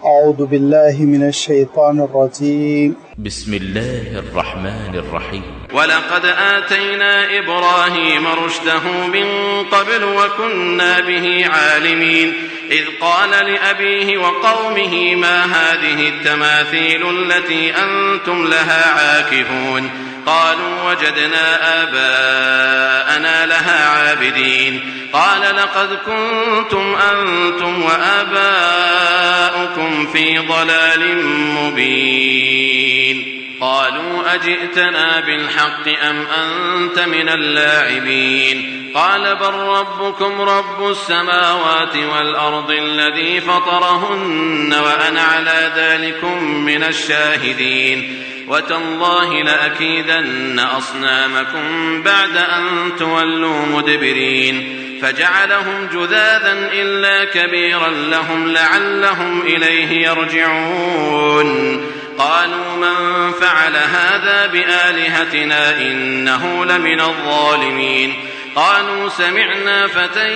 اعوذ باللہ من الشیطان الرجیم بسم الله الرحمن الرحيم وَلَقَدْ آتَيْنَا إِبْرَاهِيمَ رُشْدَهُ مِنْ قَبْلُ وَكُنَّا بِهِ عَالِمِينَ إِذْ قَالَ لِأَبِيهِ وَقَوْمِهِ مَا هَذِهِ التَّمَاثِيلُ الَّتِي أَنْتُمْ لَهَا عَاكِفُونَ قالوا وجدنا آباءنا لها عابدين قال لقد كنتم أنتم وآباؤكم في ضلال مبين قالوا أجئتنا بالحق أم أنت من اللاعبين قال بل ربكم رب السماوات والأرض الذي فطرهن وأنا على ذلكم من الشاهدين وتالله لأكيدن أصنامكم بعد أن تولوا مدبرين فجعلهم جذاذا إلا كبيرا لهم لعلهم إليه يرجعون قالوا من فعل هذا بآلهتنا إنه لمن الظالمين قالوا سمعنا فتى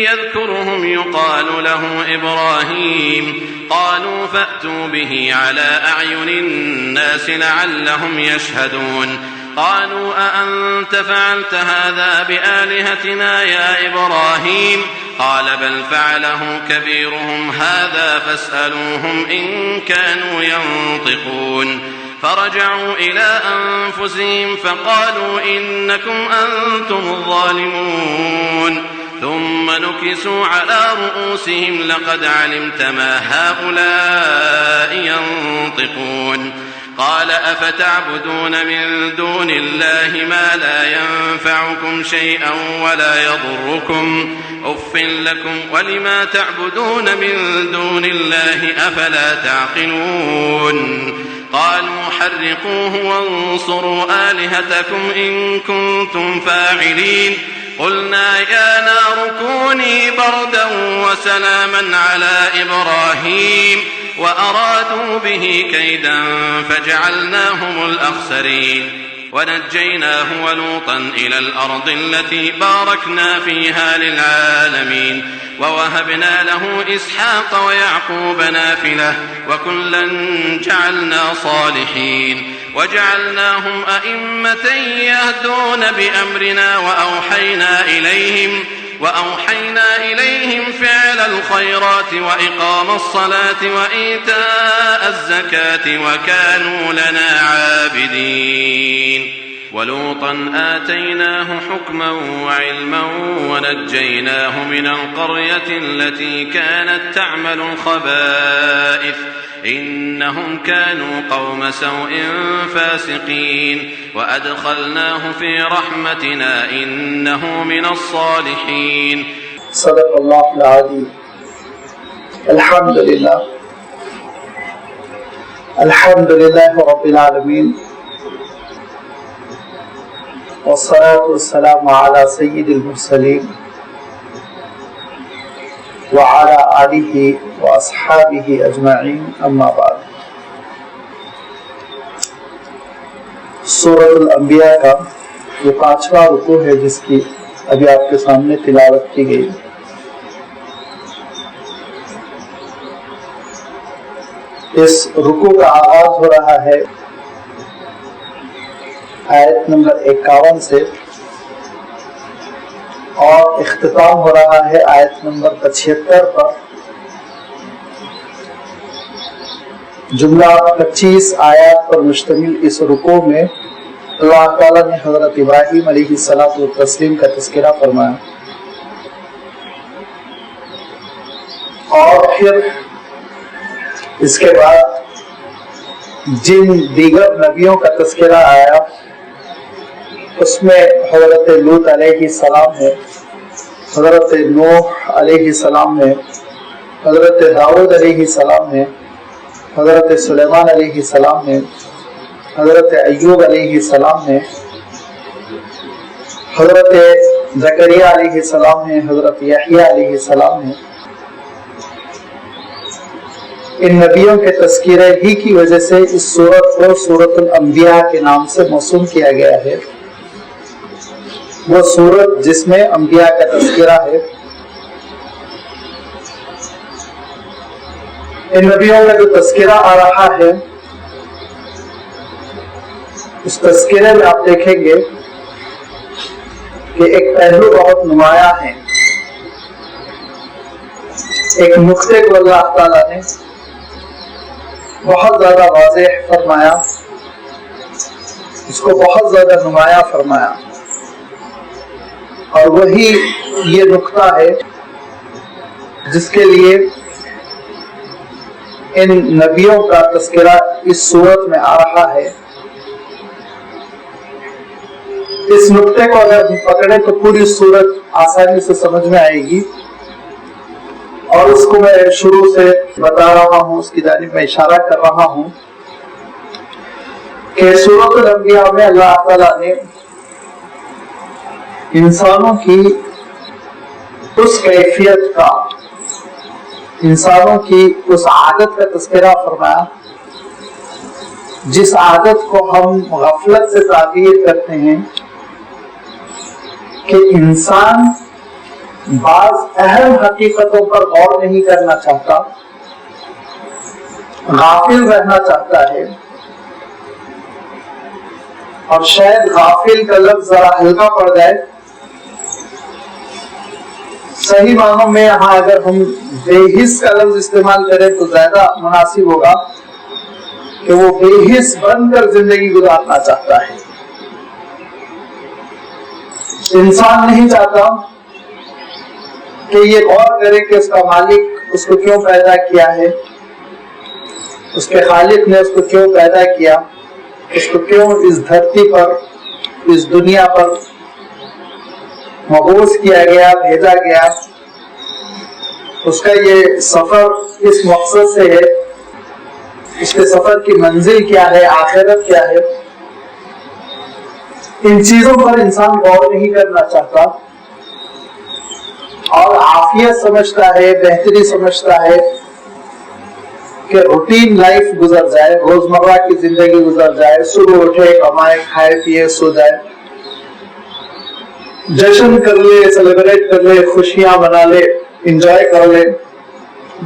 يذكرهم يقال له إبراهيم قالوا فأتوا به على أعين الناس لعلهم يشهدون قالوا أأنت فعلت هذا بآلهتنا يا إبراهيم قال بل فعله كبيرهم هذا فاسألوهم إن كانوا ينطقون فرجعوا إلى أنفسهم فقالوا إنكم أنتم الظالمون ثم نكسوا على رؤوسهم لقد علمت ما هؤلاء ينطقون قال أفتعبدون من دون الله ما لا ينفعكم شيئا ولا يضركم أف لكم ولما تعبدون من دون الله أفلا تعقلون قالوا حرقوه وانصروا آلهتكم إن كنتم فاعلين قلنا يا نار كوني بردا وسلاما على إبراهيم وأرادوا به كيدا فجعلناهم الأخسرين ونجيناه ولوطا إلى الأرض التي باركنا فيها للعالمين ووهبنا له إسحاق ويعقوب نافلة وكلا جعلنا صالحين وجعلناهم أئمة يهدون بأمرنا وأوحينا إليهم فعل الخيرات وإقام الصلاة وإيتاء الزكاة وكانوا لنا عابدين ولوطا آتيناه حكما وعلما ونجيناه من القرية التي كانت تعمل الخبائث إنهم كانوا قوم سوء فاسقين وأدخلناه في رحمتنا إنه من الصالحين صدق اللہ العظیم الحمد للہ رب العالمین والصلاة والسلام على سید المرسلین وعلى آلہ واصحابہ اجمعین اما بعد۔ سورۃ الانبیاء کا یہ 5واں رکوع ہے جس کی ابھی آپ کے سامنے تلاوت کی گئی۔ اس رکوع کا آغاز ہو رہا ہے آیت نمبر 51 سے اور اختتام ہو رہا ہے آیت نمبر 75 پر۔ جملہ 25 آیات پر مشتمل اس رکوع میں اللہ تعالیٰ نے حضرت ابراہیم علیہ الصلاۃ والتسلیم کا تذکرہ فرمایا اور پھر اس کے بعد جن دیگر نبیوں کا تذکرہ آیا اس میں حضرت لوط علیہ السلام ہے، حضرت نوح علیہ السلام ہے، حضرت داؤد علیہ السلام ہے، حضرت سلیمان علیہ السلام ہے، حضرت ایوب علیہ السلام ہے، حضرت زکریا علیہ السلام ہے، حضرت یحییٰ علیہ السلام ہے۔ ان نبیوں کے تذکرے ہی کی وجہ سے اس سورت کو سورۃ الانبیاء کے نام سے موسوم کیا گیا ہے۔ وہ سورت جس میں انبیاء کا تذکرہ ہے۔ ان نبیوں میں جو تذکرہ آ رہا ہے اس تذکرے میں آپ دیکھیں گے کہ ایک پہلو بہت نمایاں ہے، ایک نقطے کو اللہ تعالیٰ نے بہت زیادہ واضح فرمایا، اس کو بہت زیادہ نمایاں فرمایا، اور وہی یہ نقطہ ہے جس کے لیے ان نبیوں کا تذکرہ اس صورت میں آ رہا ہے۔ اس نقطے کو اگر پکڑے تو پوری صورت آسانی سے سمجھ میں آئے گی، اور اس کو میں شروع سے بتا رہا ہوں، اس کی جانب میں اشارہ کر رہا ہوں کہ سورۃ الانبیاء میں اللہ تعالیٰ نے انسانوں کی اس کیفیت کا، انسانوں کی اس عادت کا تذکرہ فرمایا جس عادت کو ہم غفلت سے تعبیر کرتے ہیں کہ انسان بعض اہم حقیقتوں پر غور نہیں کرنا چاہتا، غافل رہنا چاہتا ہے، اور شاید غافل کا لفظ ذرا ہلکا پڑ جائے، صحیح معنوں میں یہاں اگر ہم بے حس کا لفظ استعمال کریں تو زیادہ مناسب ہوگا کہ وہ بے حس بن کر زندگی گزارنا چاہتا ہے۔ انسان نہیں چاہتا کہ یہ غور کرے کہ اس کا مالک اس کو کیوں پیدا کیا ہے، اس کے خالق نے اس کو کیوں پیدا کیا، اس کو کیوں اس دھرتی پر، اس دنیا پر مبعوث کیا گیا، بھیجا گیا، اس کا یہ سفر کس مقصد سے ہے، اس کے سفر کی منزل کیا ہے، آخرت کیا ہے، ان چیزوں پر انسان غور نہیں کرنا چاہتا، اور عافیت سمجھتا ہے، بہتری سمجھتا ہے کہ روٹین لائف گزر جائے، روزمرہ کی زندگی گزر جائے، صبح اٹھے، کمائے، کھائے پیے، سو جائے، جشن کر لے، سیلیبریٹ کر لے، خوشیاں منا لے، انجوائے کر لے،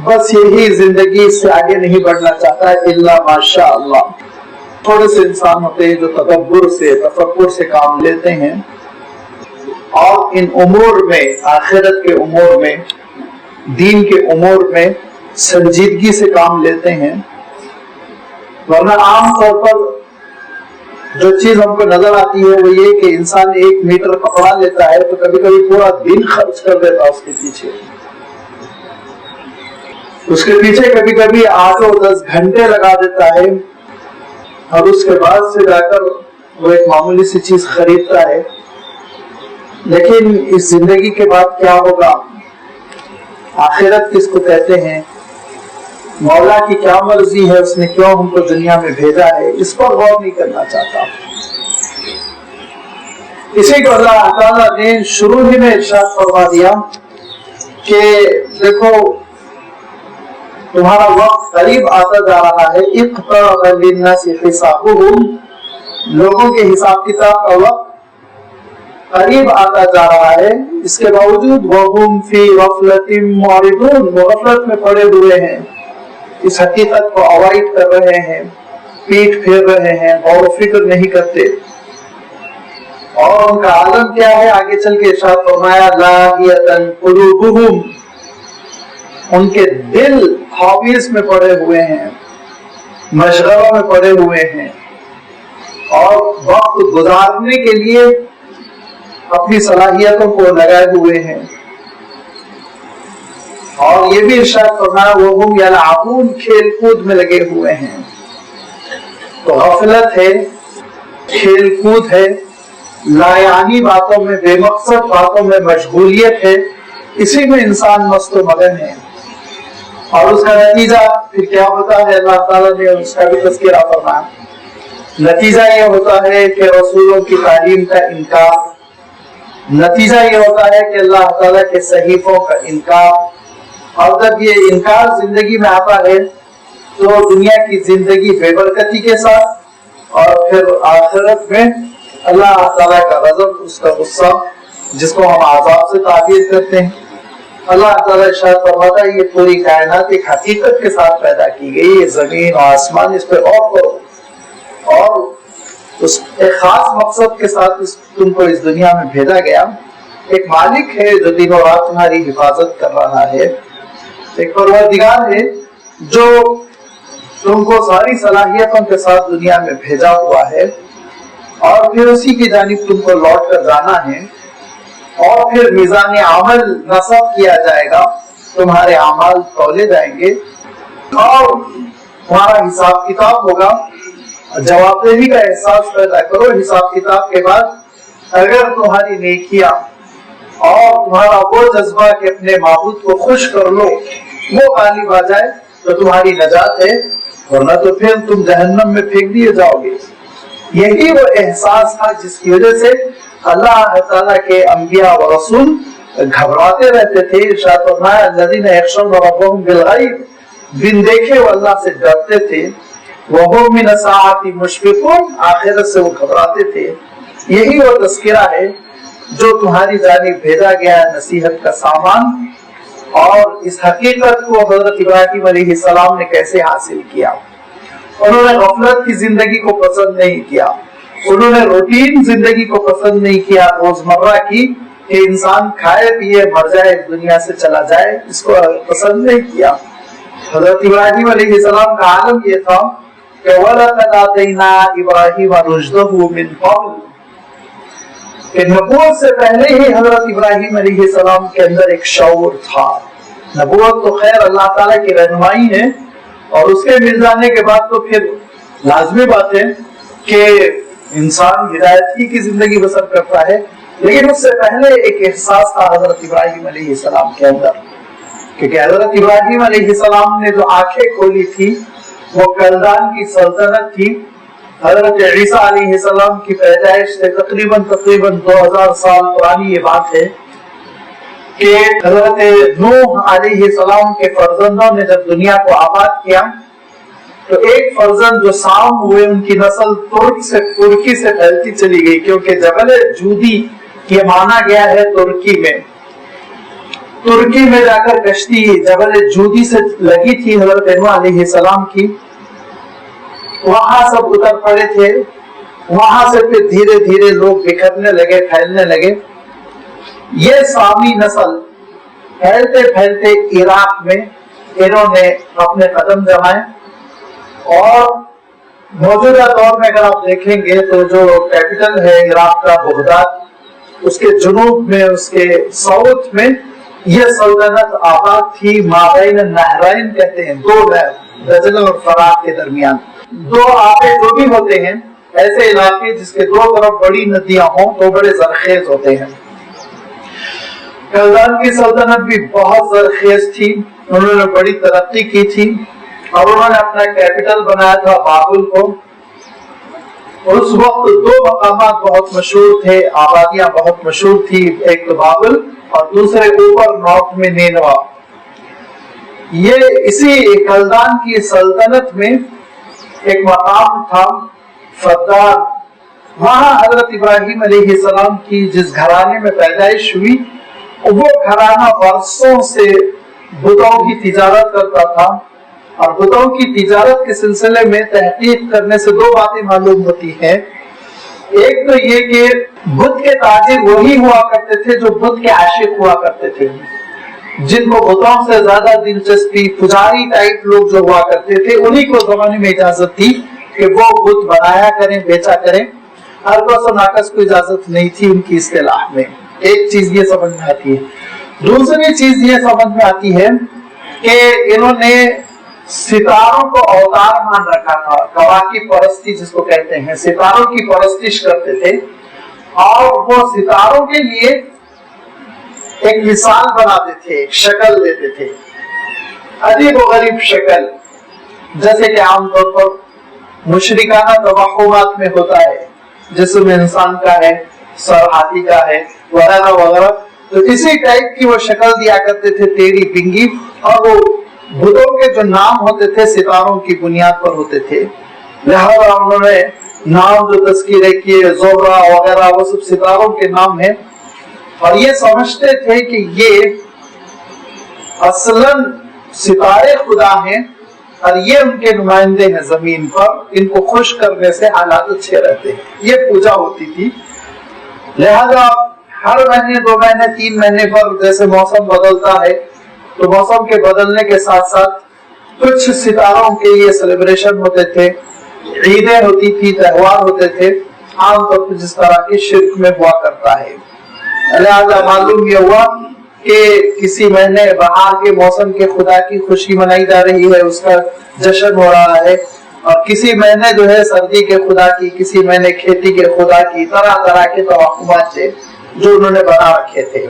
بس یہی زندگی، سے آگے نہیں بڑھنا چاہتا ہے الا ماشاء اللہ۔ تھوڑے سے انسان ہوتے ہیں جو تدبر سے، تفکر سے کام لیتے ہیں، اور ان امور میں، آخرت کے امور میں، دین کے امور میں سنجیدگی سے کام لیتے ہیں، ورنہ عام طور پر جو چیز ہم کو نظر آتی ہے وہ یہ کہ انسان 1 میٹر کپڑا لیتا ہے تو کبھی کبھی پورا دن خرچ کر دیتا اس کے پیچھے، اس کے پیچھے کبھی کبھی 8 اور 10 گھنٹے لگا دیتا ہے، اور اس کے بعد سے جا کر وہ ایک معمولی سی چیز خریدتا ہے۔ لیکن اس زندگی کے بعد کیا ہوگا، آخرت کس کو کہتے ہیں، مولا کی کیا مرضی ہے، اس نے کیوں ہم کو دنیا میں بھیجا ہے، اس پر غور نہیں کرنا چاہتا۔ اسی کو اللہ تعالیٰ نے شروع ہی میں ارشاد فرما دیا کہ دیکھو تمہارا وقت قریب آتا جا رہا ہے، اقترب للناس حسابهم، لوگوں کے حساب کتاب کا وقت قریب آتا جا رہا ہے، اس کے باوجود وهم فی غفلۃ معرضون، وہ غفلت میں پڑے ہوئے ہیں، اس حقیقت کو اوائڈ کر رہے ہیں، پیٹ پھیر رہے ہیں، غور و فکر نہیں کرتے، اور ان کا عالم کیا ہے، آگے چل کے ارشاد فرمایا لاہیۃ قلوبہم، ان کے دل ہابیز میں پڑے ہوئے ہیں، مشغلوں میں پڑے ہوئے ہیں، اور وقت گزارنے کے لیے اپنی صلاحیتوں کو لگائے ہوئے ہیں، اور یہ بھی ارشاد فرمایا وہم یلعبون، کھیل کود میں لگے ہوئے ہیں۔ تو غفلت ہے، کھیل کود ہے، لایعنی باتوں میں، بے مقصد باتوں میں مشغولیت ہے، اسی میں انسان مست و مگن ہے، اور اس کا نتیجہ پھر کیا ہوتا ہے، اللہ تعالیٰ نے اس کا بھی تذکرہ فرمایا۔ نتیجہ یہ ہوتا ہے کہ رسولوں کی تعلیم کا انکار، نتیجہ یہ ہوتا ہے کہ اللہ تعالیٰ کے صحیفوں کا انکار، اور جب یہ انکار زندگی میں آتا ہے تو دنیا کی زندگی بے برکتی کے ساتھ، اور پھر آخرت میں اللہ تعالیٰ کا غضب، اس کا غصہ، جس کو ہم عذاب سے تعبیر کرتے ہیں، اللہ تعالیٰ ارشاد فرماتا ہے یہ پوری کائنات ایک حقیقت کے ساتھ پیدا کی گئی، یہ زمین اور آسمان، اس پہ اور اس ایک خاص مقصد کے ساتھ تم کو اس دنیا میں بھیجا گیا۔ ایک مالک ہے جو دن و رات تمہاری حفاظت کر رہا ہے، ایک پروردگار ہے جو تم کو ساری صلاحیتوں کے ساتھ دنیا میں بھیجا ہوا ہے، اور پھر اسی کی جانب تم کو لوٹ کر جانا ہے، اور پھر میزان عمل نصب کیا جائے گا، تمہارے اعمال تولے جائیں گے اور تمہارا حساب کتاب ہوگا۔ جواب دہی کا احساس پیدا کرو حساب کتاب کے بعد۔ اگر تمہاری نیکیاں اور تمہارا وہ جذبہ کہ اپنے معبود کو خوش کر لو وہ غالب آ جائے تو تمہاری نجات ہے، ورنہ تو پھر تم جہنم میں پھینک دیے جاؤ گے۔ یہی وہ احساس تھا جس کی وجہ سے اللہ تعالیٰ کے انبیاء و رسول گھبراتے رہتے تھے۔ ارشاد فرمایا الذین یخشون ربهم بالغیب، بن دیکھے وہ اللہ سے ڈرتے تھے، وهم من الساعة مشفقون، آخرت سے وہ گھبراتے تھے۔ یہی وہ تذکرہ ہے جو تمہاری جانب بھیجا گیا ہے، نصیحت کا سامان۔ اور اس حقیقت کو حضرت ابراہیم علیہ السلام نے کیسے حاصل کیا؟ انہوں نے غفلت کی زندگی کو پسند نہیں کیا، انہوں نے روٹین زندگی کو پسند نہیں کیا، روزمرہ کی کہ انسان کھائے پیے مر جائے اس دنیا سے چلا جائے، اس کو پسند نہیں کیا۔ حضرت ابراہیم علیہ السلام کا عالم یہ تھا کہ وَلَقَدْ آتَيْنَا إِبْرَاهِيمَ رُشْدَهُ مِنْ قَبْلُ، کہ نبوت سے پہلے ہی حضرت ابراہیم علیہ السلام کے اندر ایک شعور تھا۔ نبوت تو خیر اللہ تعالیٰ کی رہنمائی ہے، اور اس کے مل جانے کے بعد تو پھر لازمی بات ہے کہ انسان ہدایت کی زندگی بسر کرتا ہے، لیکن اس سے پہلے ایک احساس تھا حضرت ابراہیم علیہ السلام کے اندر، کیونکہ حضرت ابراہیم علیہ السلام نے جو آنکھیں کھولی تھی وہ کلدان کی سلطنت تھی۔ حضرت عیسیٰ علیہ السلام کی پیدائش سے تقریباً 2000 سال پرانی یہ بات ہے کہ حضرت نوح علیہ السلام کے فرزندوں نے جب دنیا کو آباد کیا تو ایک فرزند جو سام ہوئے ان کی نسل ترکی سے پھیلتی چلی گئی، کیونکہ جبل جودی یہ مانا گیا ہے ترکی میں جا کر کشتی جبل جودی سے لگی تھی حضرت نوح علیہ السلام کی، وہاں سب اتر پڑے تھے، وہاں سے پھر دھیرے دھیرے لوگ بکھرنے لگے، پھیلنے لگے۔ یہ سامی نسل پھیلتے پھیلتے عراق میں انہوں نے اپنے قدم جمائے، اور موجودہ دور میں اگر آپ دیکھیں گے تو جو کیپٹل ہے عراق کا بغداد، اس کے جنوب میں اس کے ساؤتھ میں یہ سلطنت آباد تھی۔ مابین النہرین کہتے ہیں، دو نہر دجلہ اور فرات کے درمیان دو آبے جو بھی ہوتے ہیں، ایسے علاقے جس کے دو طرف بڑی ندیاں ہوں تو بڑے زرخیز ہوتے ہیں۔ کلدان کی سلطنت بھی بہت زرخیز تھی، انہوں نے بڑی ترقی کی تھی، اور انہوں نے اپنا کیپٹل بنایا تھا بابل کو۔ اس وقت دو مقامات بہت مشہور تھے، آبادیاں بہت مشہور تھی، ایک تو بابل اور دوسرے اوپر نارتھ میں نینوا۔ یہ اسی کلدان کی سلطنت میں ایک مقام تھا فدار، وہاں حضرت ابراہیم علیہ السلام کی جس گھرانے میں پیدائش ہوئی وہ گھرانہ برسوں سے بتوں کی تجارت کرتا تھا، اور بتوں کی تجارت کے سلسلے میں تحقیق کرنے سے دو باتیں معلوم ہوتی ہیں۔ ایک تو یہ کہ بت کے تاجر وہی ہوا کرتے تھے جو بت کے عاشق ہوا کرتے تھے، جن کو بتوں سے زیادہ دلچسپی، پجاری ٹائپ لوگ جو ہوا کرتے تھے، انہی کو زمانے میں اجازت تھی کہ وہ بت بنایا کریں، بیچا کریں۔ ارکس و ناقص کو اجازت نہیں تھی ان کی اصطلاح میں۔ ایک چیز یہ سمجھ میں آتی ہے۔ دوسری چیز یہ سمجھ میں آتی ہے کہ انہوں نے ستاروں کو اوتار مان رکھا تھا، کواکب پرستی جس کو کہتے ہیں، ستاروں کی پرستش کرتے تھے، اور وہ ستاروں کے لیے ایک مثال بناتے تھے، ایک شکل دیتے تھے، عجیب و غریب شکل، جیسے کہ عام طور پر مشرکانہ توہمات میں ہوتا ہے، جسم انسان کا ہے، سر ہاتھی کا ہے، وغیرہ وغیرہ۔ تو اسی ٹائپ کی وہ شکل دیا کرتے تھے، ٹیڑھی بنگی، اور وہ بتوں کے جو نام ہوتے تھے ستاروں کی بنیاد پر ہوتے تھے، لہذا انہوں نے نام جو تذکیرے کیے، زہرہ وغیرہ، وہ سب ستاروں کے نام ہیں، اور یہ سمجھتے تھے کہ یہ اصلاً ستارے خدا ہیں اور یہ ان کے نمائندے ہیں زمین پر، ان کو خوش کرنے سے حالات اچھے رہتے ہیں. یہ پوجا ہوتی تھی. لہذا ہر مہینے 2 مہینے 3 مہینے پر جیسے موسم بدلتا ہے تو موسم کے بدلنے کے ساتھ ساتھ کچھ ستاروں کے یہ سیلیبریشن ہوتے تھے، عیدیں ہوتی تھی، تہوار ہوتے تھے، عام طور پر جس طرح کے شرک میں ہوا کرتا ہے. لہذا معلوم یہ ہوا کہ کسی مہینے بہار کے موسم کے خدا کی خوشی منائی جا رہی ہے، اس کا جشن ہو رہا ہے، اور کسی مہینے جو ہے سردی کے خدا کی، کسی مہینے کھیتی کے خدا کی، طرح طرح کے توقعات سے جو انہوں نے بنا رکھے تھے.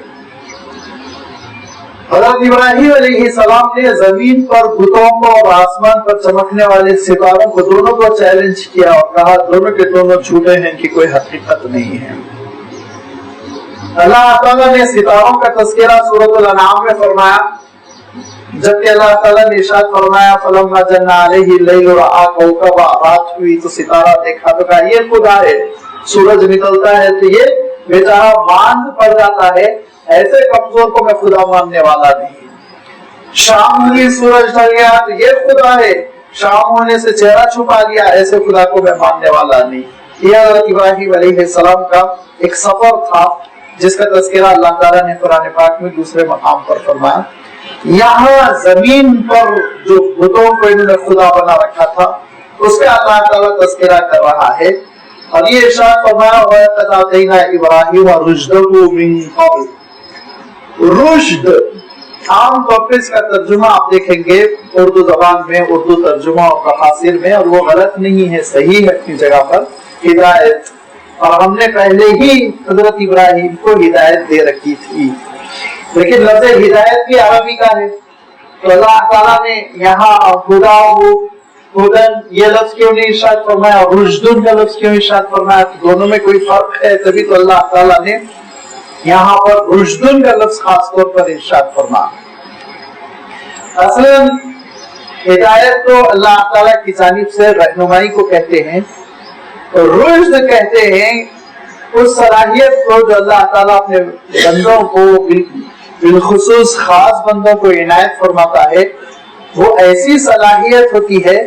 حضرت ابراہیم علیہ السلام نے زمین پر بتوں کو اور آسمان پر چمکنے والے ستاروں کو دونوں کو چیلنج کیا اور کہا دونوں کے دونوں جھوٹے ہیں کہ کوئی حقیقت نہیں ہے. اللہ تعالیٰ نے ستاروں کا تذکرہ سورۃ الانعام میں فرمایا، جبکہ اللہ تعالیٰ نے ارشاد فرمایا فلما جن علیہ اللیل رأى کوكبا، رات ہوئی تو ستارہ دیکھا تو کہا یہ خدا ہے. سورج نکلتا ہے تو یہ بیچارہ باندھ پڑ جاتا ہے، ایسے کمزور کو میں خدا ماننے والا نہیں. شام ہوئی سورج ڈھل گیا تو یہ خدا ہے، شام ہونے سے چہرہ چھپا لیا، ایسے خدا کو میں ماننے والا نہیں. یہ حضرت ابراہیم علیہ السلام کا ایک سفر تھا جس کا تذکرہ اللہ تعالیٰ نے قرآن پاک میں دوسرے مقام پر فرمایا. یہاں زمین پر جو بتوں کو انہوں نے خدا بنا رکھا تھا اس کا اللہ تعالیٰ تذکرہ کر رہا ہے، اور یہ ارشاد فرمایا وَلَقَدْ آتَيْنَا إِبْرَاہِیمَ رُشْدَهُ مِن قَبْلُ. رشد عام طور پر اس کا ترجمہ آپ دیکھیں گے اردو زبان میں، اردو ترجمہ اور تفاسیر میں، اور وہ غلط نہیں ہے، صحیح ہے اپنی جگہ پر، ہدایت. اور ہم نے پہلے ہی حضرت ابراہیم کو ہدایت دے رکھی تھی. لیکن لفظ ہدایت بھی عربی کا ہے، تو اللہ تعالیٰ نے یہاں خدا ہدن یہ لفظ کیوں نہیں ارشاد فرمایا اور رشدن کا لفظ کیوں ارشاد فرمایا؟ دونوں میں کوئی فرق ہے، تبھی تو اللہ تعالیٰ نے یہاں پر رشدن کا لفظ خاص طور پر ارشاد فرمایا. اصلاً ہدایت تو اللہ تعالیٰ کی جانب سے رہنمائی کو کہتے ہیں، رشد کہتے ہیں اس صلاحیت کو جو اللہ تعالیٰ اپنے بندوں کو بالخصوص خاص بندوں کو عنایت فرماتا ہے. وہ ایسی صلاحیت ہوتی ہے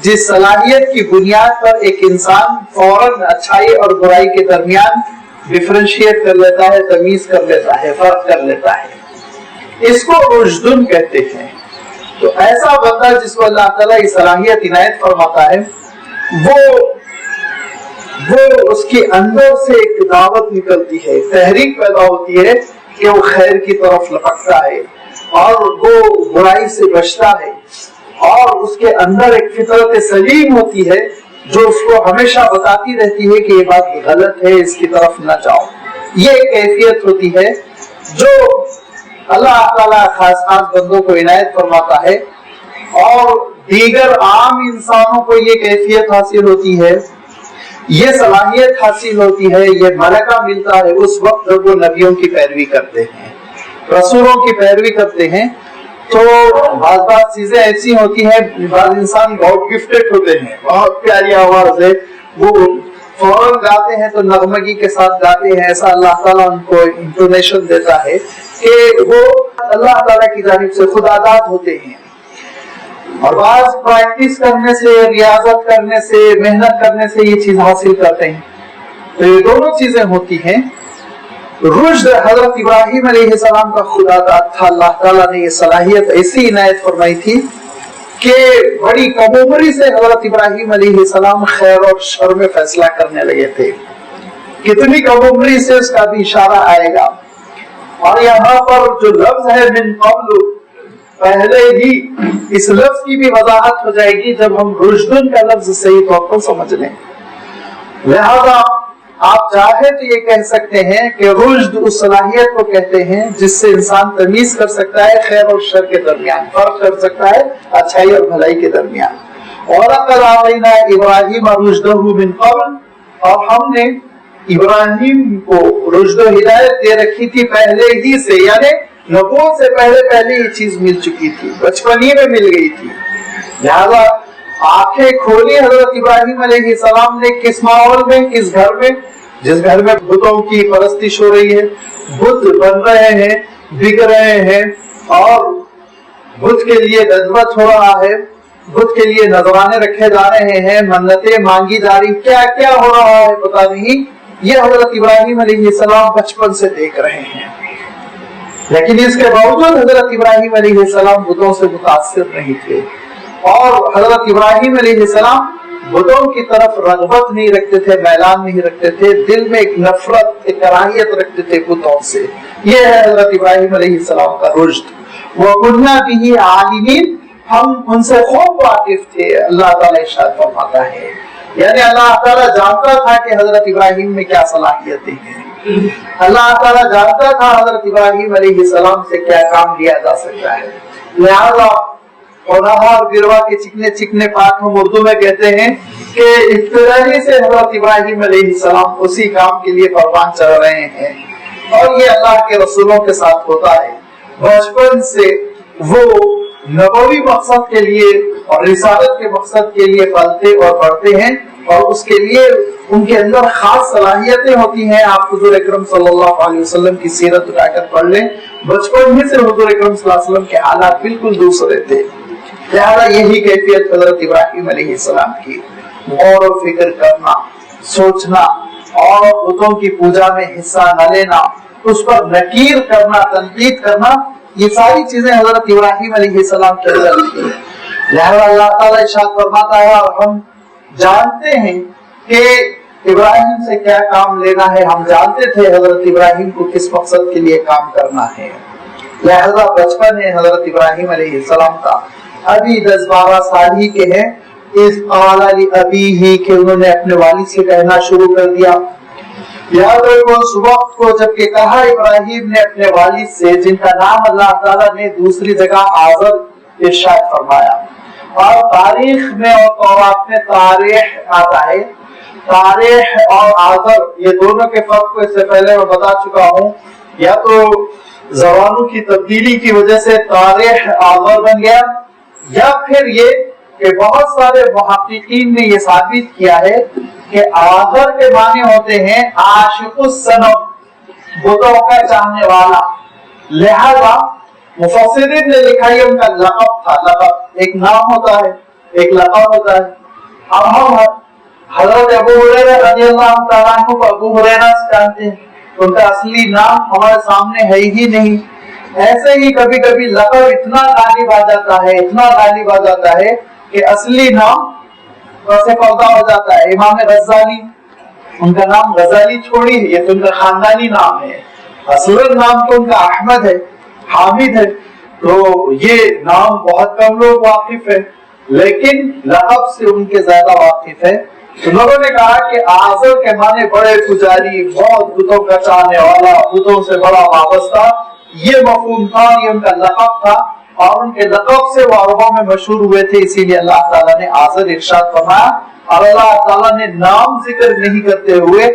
جس صلاحیت کی بنیاد پر ایک انسان فوراً اچھائی اور برائی کے درمیان ڈفرینشیٹ کر لیتا ہے، تمیز کر لیتا ہے، فرق کر لیتا ہے. اس کو رشدن کہتے ہیں. تو ایسا بندہ جس کو اللہ تعالیٰ یہ صلاحیت عنایت فرماتا ہے، وہ اس کے اندر سے ایک دعوت نکلتی ہے، تحریک پیدا ہوتی ہے کہ وہ خیر کی طرف لپکتا ہے اور وہ برائی سے بچتا ہے، اور اس کے اندر ایک فطرت سلیم ہوتی ہے جو اس کو ہمیشہ بتاتی رہتی ہے کہ یہ بات غلط ہے، اس کی طرف نہ جاؤ. یہ ایک کیفیت ہوتی ہے جو اللہ تعالیٰ خاص خاص بندوں کو عنایت فرماتا ہے، اور دیگر عام انسانوں کو یہ کیفیت حاصل ہوتی ہے، یہ صلاحیت حاصل ہوتی ہے، یہ ملکہ ملتا ہے اس وقت جب وہ نبیوں کی پیروی کرتے ہیں، رسولوں کی پیروی کرتے ہیں. تو بعض چیزیں ایسی ہوتی ہیں، بعض انسان بہت گفٹڈ ہوتے ہیں، بہت پیاری آواز ہے، وہ فوراً گاتے ہیں تو نغمگی کے ساتھ گاتے ہیں، ایسا اللہ تعالیٰ ان کو انٹونیشن دیتا ہے کہ وہ اللہ تعالیٰ کی جانب سے خداداد ہوتے ہیں. اور بعض پریکٹس کرنے سے، ریاضت کرنے سے، محنت کرنے سے یہ چیز حاصل کرتے ہیں. تو یہ دونوں چیزیں ہوتی ہیں. رشد حضرت ابراہیم علیہ السلام کا خدا داد تھا. اللہ تعالیٰ نے یہ صلاحیت ایسی عنایت فرمائی تھی کہ بڑی کم عمری سے حضرت ابراہیم علیہ السلام خیر اور شر میں فیصلہ کرنے لگے تھے. کتنی کم عمری سے اس کا بھی اشارہ آئے گا. اور یہاں پر جو لفظ ہے من قبل، پہلے ہی اس لفظ کی بھی وضاحت ہو جائے گی جب ہم رشدن کا لفظ صحیح طور پر سمجھ لیں. لہذا آپ چاہے تو یہ کہہ سکتے ہیں کہ رشد اس صلاحیت کو کہتے ہیں جس سے انسان تمیز کر سکتا ہے خیر اور شر کے درمیان، فرق کر سکتا ہے اچھائی اور بھلائی کے درمیان. وَلَقَدْ آتَيْنَا إِبْرَاہِیمَ رُشْدَهُ مِن قَبْلُ، اور ہم نے ابراہیم کو رشد و ہدایت دے رکھی تھی پہلے ہی سے، یعنی نبوت سے پہلے یہ چیز مل چکی تھی، بچپن ہی میں مل گئی تھی. لہذا آنکھیں کھولی حضرت ابراہیم علیہ السلام نے کس ماحول میں، کس گھر میں، جس گھر میں بتوں کی پرستش ہو رہی ہے، بت بن رہے ہیں، بک رہے ہیں، اور بت کے لیے دعوت ہو رہا ہے، بت کے لیے نذرانے رکھے جا رہے ہیں، منتیں مانگی جا رہی، کیا کیا ہو رہا ہے پتہ نہیں، یہ حضرت ابراہیم علیہ السلام بچپن سے دیکھ رہے ہیں، لیکن اس کے باوجود حضرت ابراہیم علیہ السلام بتوں سے متاثر نہیں تھے، اور حضرت ابراہیم علیہ السلام بتوں کی طرف رغبت نہیں رکھتے تھے، میلان نہیں رکھتے تھے، دل میں ایک نفرت، ایک کراہیت رکھتے تھے بتوں سے۔ یہ ہے حضرت ابراہیم علیہ السلام کا رشد۔ وَكُنَّا بِهِ عَالِمِينَ، ہم ان سے خوب واقف تھے، اللہ تعالیٰ ارشاد فرماتا ہے، یعنی اللہ تعالیٰ جانتا تھا کہ حضرت ابراہیم میں کیا صلاحیتیں ہیں، اللہ تعالیٰ جانتا تھا حضرت ابراہیم علیہ السلام سے کیا کام لیا جا سکتا ہے، لہذا خونہا اور گروا کے چکنے چکنے پات ہم اردو میں کہتے ہیں کہ ابتدائی سے حضرت ابراہیم علیہ السلام اسی کام کے لیے پروان چڑھ رہے ہیں، اور یہ اللہ کے رسولوں کے ساتھ ہوتا ہے، بچپن سے وہ نبوی مقصد کے لیے اور رسالت کے مقصد کے لیے پلتے اور بڑھتے ہیں، اور اس کے لیے ان کے اندر خاص صلاحیتیں ہوتی ہیں۔ آپ حضور اکرم صلی اللہ علیہ وسلم کی سیرت اٹھا کر پڑھ لیں، بچپن ہی سے حضور اکرم صلی اللہ علیہ وسلم کے حالات بالکل دوسرے تھے، لہذا یہی کیفیت حضرت ابراہیم علیہ السلام کی، غور و فکر کرنا، سوچنا، اور بتوں کی پوجا میں حصہ نہ لینا، اس پر نکیر کرنا، تنقید کرنا، یہ ساری چیزیں حضرت ابراہیم علیہ السلام کے اندر تھی۔ لہذا اللہ تعالیٰ ارشاد فرماتا ہے، اور ہم جانتے ہیں کہ ابراہیم سے کیا کام لینا ہے، ہم جانتے تھے حضرت ابراہیم کو کس مقصد کے لیے کام کرنا ہے، لہذا بچپن ہے حضرت ابراہیم علیہ السلام کا، ابھی 10-12 سال ہی کے ہیں، اس قال لأبیہ کہ انہوں نے اپنے والد سے کہنا شروع کر دیا۔ یاد رکھو اس وقت کو جب کہ کہا ابراہیم نے اپنے والد سے، جن کا نام اللہ تعالیٰ نے دوسری جگہ آزر ارشاد فرمایا، اور تاریخ میں اور تورات میں تاریخ آتا ہے، تاریخ اور آزر یہ دونوں کے فرق کو اس سے پہلے میں بتا چکا ہوں، یا تو زبانوں کی تبدیلی کی وجہ سے تاریخ آزر بن گیا، یا پھر یہ کہ بہت سارے محققین نے یہ ثابت کیا ہے کہ آزر کے معنی ہوتے ہیں عاشق الصنم، بتوں کا چاہنے والا، لہذا مفسرین نے لکھا یہ ان کا لقب تھا، لقب ایک نام ہوتا ہے، ایک لقب ہوتا ہے۔ اب ہم حضرت ابو ہریرہ رضی اللہ تعالیٰ عنہ کو ابو ہریرہ سے جانتے ہیں، ان کا اصلی نام ہمارے سامنے ہے ہی نہیں، ایسے ہی کبھی کبھی لقب اتنا غالب آ جاتا ہے، اتنا غالب آ جاتا ہے کہ اصلی نام سے پردہ ہو جاتا ہے۔ امام غزالی، ان کا نام غزالی چھوڑی ہے، یہ تو ان کا خاندانی نام ہے، اصل نام تو ان کا احمد ہے، حامد ہے، تو یہ نام بہت کم لوگ واقف ہے، لیکن لقب سے ان کے زیادہ واقف ہے۔ تو لوگوں نے کہا کہ آزر کے معنی بڑے پجاری، بہت بتوں کا چاہنے والا، بتوں سے بڑا وابستہ، یہ مفہوم تھا، یہ ان کا لقب تھا، اور ان کے لقب سے وہ عربوں میں مشہور ہوئے تھے، اسی لیے اللہ تعالیٰ نے آزر ارشاد فرمایا، اور اللہ تعالیٰ نے نام ذکر نہیں کرتے ہوئے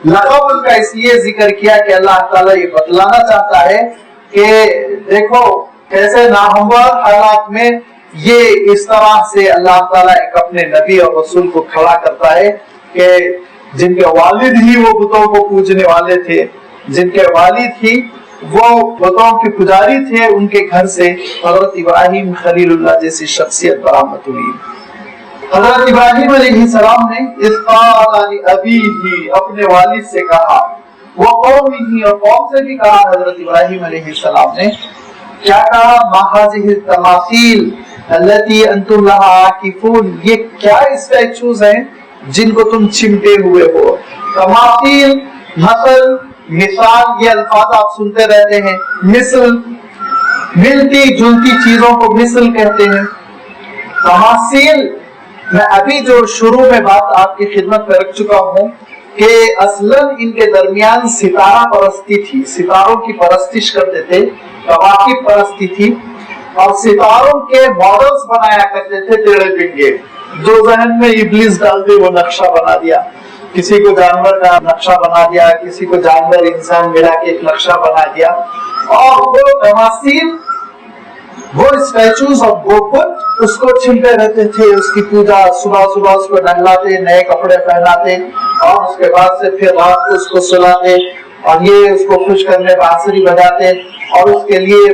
لقب ان کا اس لیے ذکر کیا کہ اللہ تعالیٰ یہ بتلانا چاہتا ہے کہ دیکھو کیسے ناہموار حالات میں یہ اس طرح سے اللہ تعالیٰ ایک اپنے نبی اور رسول کو کھڑا کرتا ہے کہ جن کے والد ہی وہ بتوں کو پوجنے والے تھے، جن کے والد ہی وہ بتوں کے پجاری تھے، ان کے گھر سے حضرت ابراہیم خلیل اللہ جیسی شخصیت برآمد ہوئی۔ حضرت ابراہیم علیہ السلام نے اس قال لأبیہ اپنے والد سے کہا، وہ قومہ اور قوم سے بھی کہا، حضرت ابراہیم علیہ السلام نے کیا کہا، ما هذه التماثیل التي انتم لها عاکفون، یہ کیا اسٹیچوز ہیں جن کو تم چمٹے ہوئے ہو۔ تماثیل، مثل، مثال، یہ الفاظ آپ سنتے رہتے ہیں، مثل ملتی جلتی چیزوں کو مثل کہتے ہیں۔ تماثیل میں ابھی جو شروع میں بات آپ کی خدمت میں رکھ چکا ہوں کہ اصلاً ان کے درمیان ستارہ پرستی تھی، ستاروں کی پرستش کرتے تھے، کواکب پرستی تھی، اور ستاروں کے ماڈلز بنایا کرتے تھے ٹیڑھے پنگے، جو ذہن میں ابلیس ڈالتے وہ نقشہ بنا دیا، کسی کو جانور کا نقشہ بنا دیا، کسی کو جانور انسان ملا کے ایک نقشہ بنا دیا، اور وہ تماثیل، وہ اسٹیچوز اور وہ بت اس کو چھلتے رہتے تھے، اس کی پوجا، صبح صبح اس کو نہلاتے، نئے کپڑے پہناتے، اور اس کے بعد سے پھر رات کو اس کو سلاتے، اور یہ اس کو خوش کرنے بانسری بجاتے، اور اس کے لیے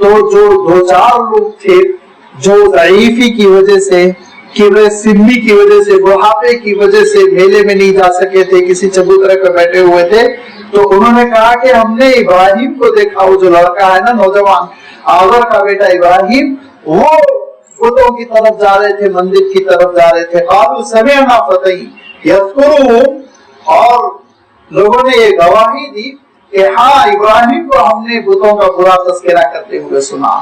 تو جو دو چار لوگ تھے جو ضعیفی کی وجہ سے، کبر سنی کی وجہ سے، بڑھاپے کی وجہ سے میلے میں نہیں جا سکے تھے، کسی چبوترے پہ بیٹھے ہوئے تھے، تو انہوں نے کہا کہ ہم نے ابراہیم کو دیکھا، وہ جو لڑکا ہے نا نوجوان، آزر کا بیٹا ابراہیم، وہ بتوں کی طرف جا رہے تھے، مندر کی طرف جا رہے تھے۔ قالوا سمعنا فتى یذکرهم، اور لوگوں نے یہ گواہی دی کہ ہاں ابراہیم کو ہم نے بتوں کا برا تذکرہ کرتے ہوئے سنا،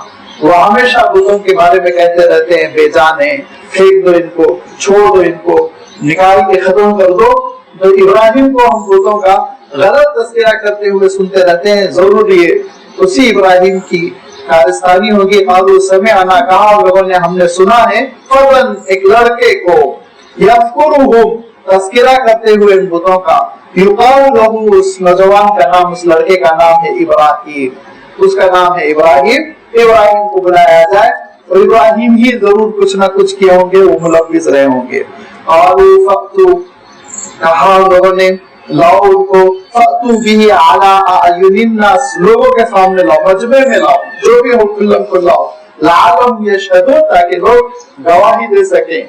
وہ ہمیشہ بتوں کے بارے میں کہتے رہتے ہیں بے جان ہیں، پھینک دو ان کو، چھوڑ دو ان کو، نکال کے ختم کر دو۔ تو ابراہیم کو ہم بتوں کا غلط تذکرہ کرتے ہوئے سنتے رہتے ہیں، ضرور یہ اسی ابراہیم کی کارستانی ہوگی۔ قالوا سمعنا، کہا لوگوں نے ہم نے سنا ہے، فتن، ایک لڑکے کو، یذکرهم، تذکرہ کرتے ہوئے ان بتوں کا، یقال له، اس نوجوان کا نام، اس لڑکے کا نام ہے ابراہیم، اس کا نام ہے ابراہیم، ابراہیم کو بلایا جائے، اور ابراہیم ہی ضرور کچھ نہ کچھ کیے ہوں گے، وہ ملوث رہے ہوں گے۔ قالوا فأتوا، کہا لوگوں نے لاؤ ان کو، فأتوا به على أعين الناس، لوگوں کے سامنے لاؤ، مجمع میں لاؤ، جو بھی ہو کلم کو لاؤ، لعلهم يشهدون، تاکہ لوگ گواہی دے سکیں،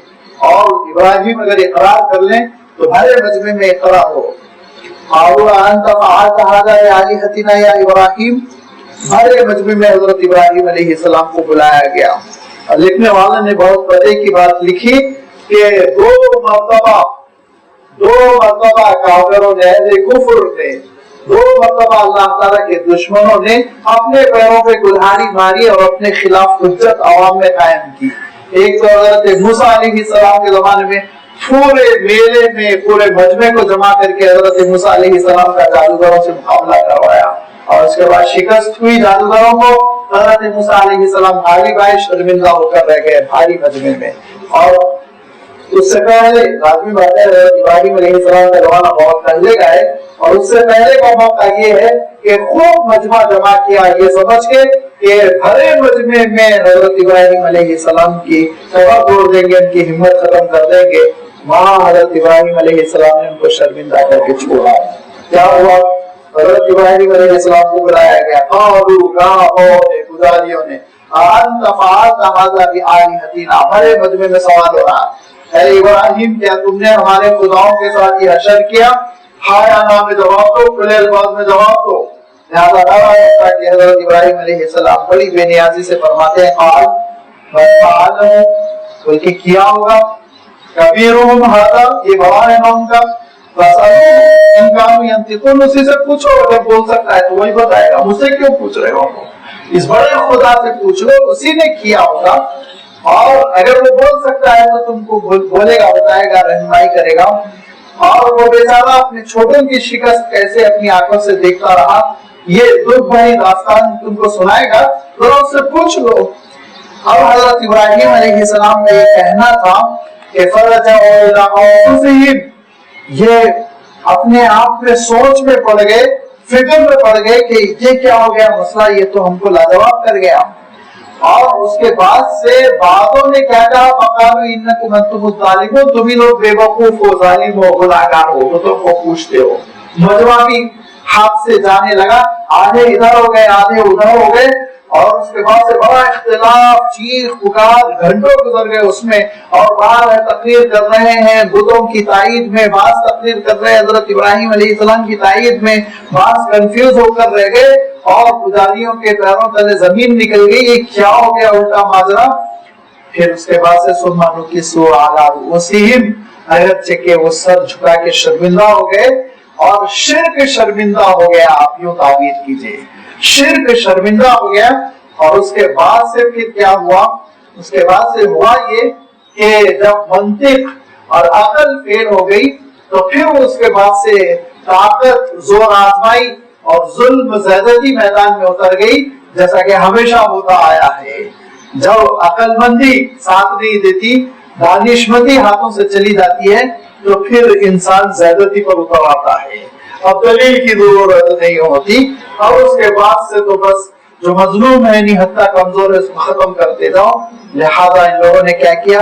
اور ابراہیم اگر اقرار کر لیں تو بھرے مجمع میں اقرار ہو۔ قالوا أنت فعلت هذا بآلهتنا يا ابراہیم، بھرے مجمع میں حضرت ابراہیم علیہ السلام کو بلایا گیا۔ لکھنے والے نے بہت پتے کی بات لکھی کہ دو مرتبہ کافروں نے، اہل کفر نے، دو مرتبہ اللہ تعالیٰ کے دشمنوں نے اپنے پیروں پہ کلہاڑی ماری اور اپنے خلاف حجت عوام میں قائم کی۔ ایک تو حضرت موسیٰ علیہ السلام کے زمانے میں پورے میلے میں پورے مجمع کو جمع کر کے حضرت موسیٰ علیہ السلام کا جادوگروں سے مقابلہ کروایا، اور اس کے بعد شکست ہوئی جادوگروں کو، حضرت موسیٰ علیہ السلام غالب آئے، شرمندہ ہو کر رہ گئے بھاری مجمع میں۔ اور اس سے پہلے لازمی بات ہے ابراہیم علیہ السلام کا زمانہ بہت پہلے کا ہے، اور اس سے پہلے کا موقع یہ ہے کہ خوب مجمع جمع کیا یہ سمجھ کے کہ بھرے مجمع میں حضرت ابراہیم علیہ السلام کی سبب توڑ دیں گے، ان کی ہمت ختم کر دیں گے۔ وہاں حضرت ابراہیم علیہ السلام نے ان کو شرمندہ کر کے چھوڑا۔ کیا ہوا؟ حضرت ابراہیم علیہ السلام کو بلایا گیا، پجاریوں نے، انت فعلت هذا بآلهتنا، بھرے مجمع میں سوال ہو رہا، اے ابراہیم کیا تم نے ہمارے خداؤں کے ساتھ یہ حشر کیا؟ ہاں یا نا میں جواب دو، کھلے الفاظ میں جواب دو۔ لہذا رہا ہے کہ حضرت ابراہیم علیہ السلام بڑی بے نیازی سے فرماتے ہیں، قال فعلوا، بلکہ کیا ہوگا، کبیرہم ھذا، یہ بڑا ہے نا ان کا، فاسألوا ان کانوا ینطقون، اسی سے پوچھو، اگر بول سکتا ہے تو وہی بتائے گا، مجھ سے کیوں پوچھ رہے ہو؟ اس بڑے خدا سے پوچھ لو، اسی نے کیا ہوگا، اور اگر وہ بول سکتا ہے تو تم کو بولے گا، بتائے گا، رہنمائی کرے گا۔ اور وہ بیچارہ اپنے چھوٹوں کی شکست کیسے اپنی آنکھوں سے دیکھتا رہا، یہ دکھ بھری داستان تم کو سنائے گا، تو اس سے پوچھ لو۔ اب حضرت ابراہیم علیہ السلام کا یہ کہنا تھا کہ فرجعوا الی انفسہم، یہ اپنے آپ میں سوچ میں پڑ گئے، فکر میں پڑ گئے کہ یہ کیا ہو گیا مسئلہ، یہ تو ہم کو لاجواب کر گیا۔ اور اس کے بعد سے بعضوں نے کیا کہا، فقالوا انکم انتم الظالمون، تم ہی لوگ بے وقوف ہو، ظالم ہو، گناہگار ہو، تو تم کو پوچھتے ہو۔ مجمع بھی ہاتھ سے جانے لگا، آدھے ادھر ہو گئے، آدھے ادھر ہو گئے، اور اس کے بعد سے بڑا اختلاف، چیخ پکار، گھنٹوں گزر گئے اس میں، اور بعض تقریر کر رہے ہیں بتوں کی تائید میں، بعض تقریر کر رہے ہیں حضرت ابراہیم علیہ السلام کی تائید میں، بعض کنفیوز ہو کر رہ گئے، اور پجاریوں کے پیروں تلے زمین نکل گئی، یہ کیا ہو گیا الٹا ماجرا۔ پھر اس کے بعد سے ثم نکسوا علی رؤوسہم، اگرچہ کہ وہ سر جھکا کے شرمندہ ہو گئے، اور شرک شرمندہ ہو گیا، آپ یوں تعبیر کیجئے، شرک شرمندہ ہو گیا۔ اور اس کے بعد سے پھر کیا ہوا؟ اس کے بعد سے ہوا یہ کہ جب منطق اور عقل فیل ہو گئی تو پھر اس کے بعد سے طاقت زور آزمائی اور ظلم زیادتی میدان میں اتر گئی، جیسا کہ ہمیشہ ہوتا آیا ہے۔ جب عقل مندی ساتھ نہیں دیتی، دانشمندی ہاتھوں سے چلی جاتی ہے، تو پھر انسان زیادتی پر اتر آتا ہے، اب دلیل کی ضرورت نہیں ہوتی، اور اس کے بعد سے تو بس جو مظلوم ہے نہیں حتیٰ کمزور ہے اس کو ختم کرتے جاؤ۔ لہذا ان لوگوں نے کیا کیا،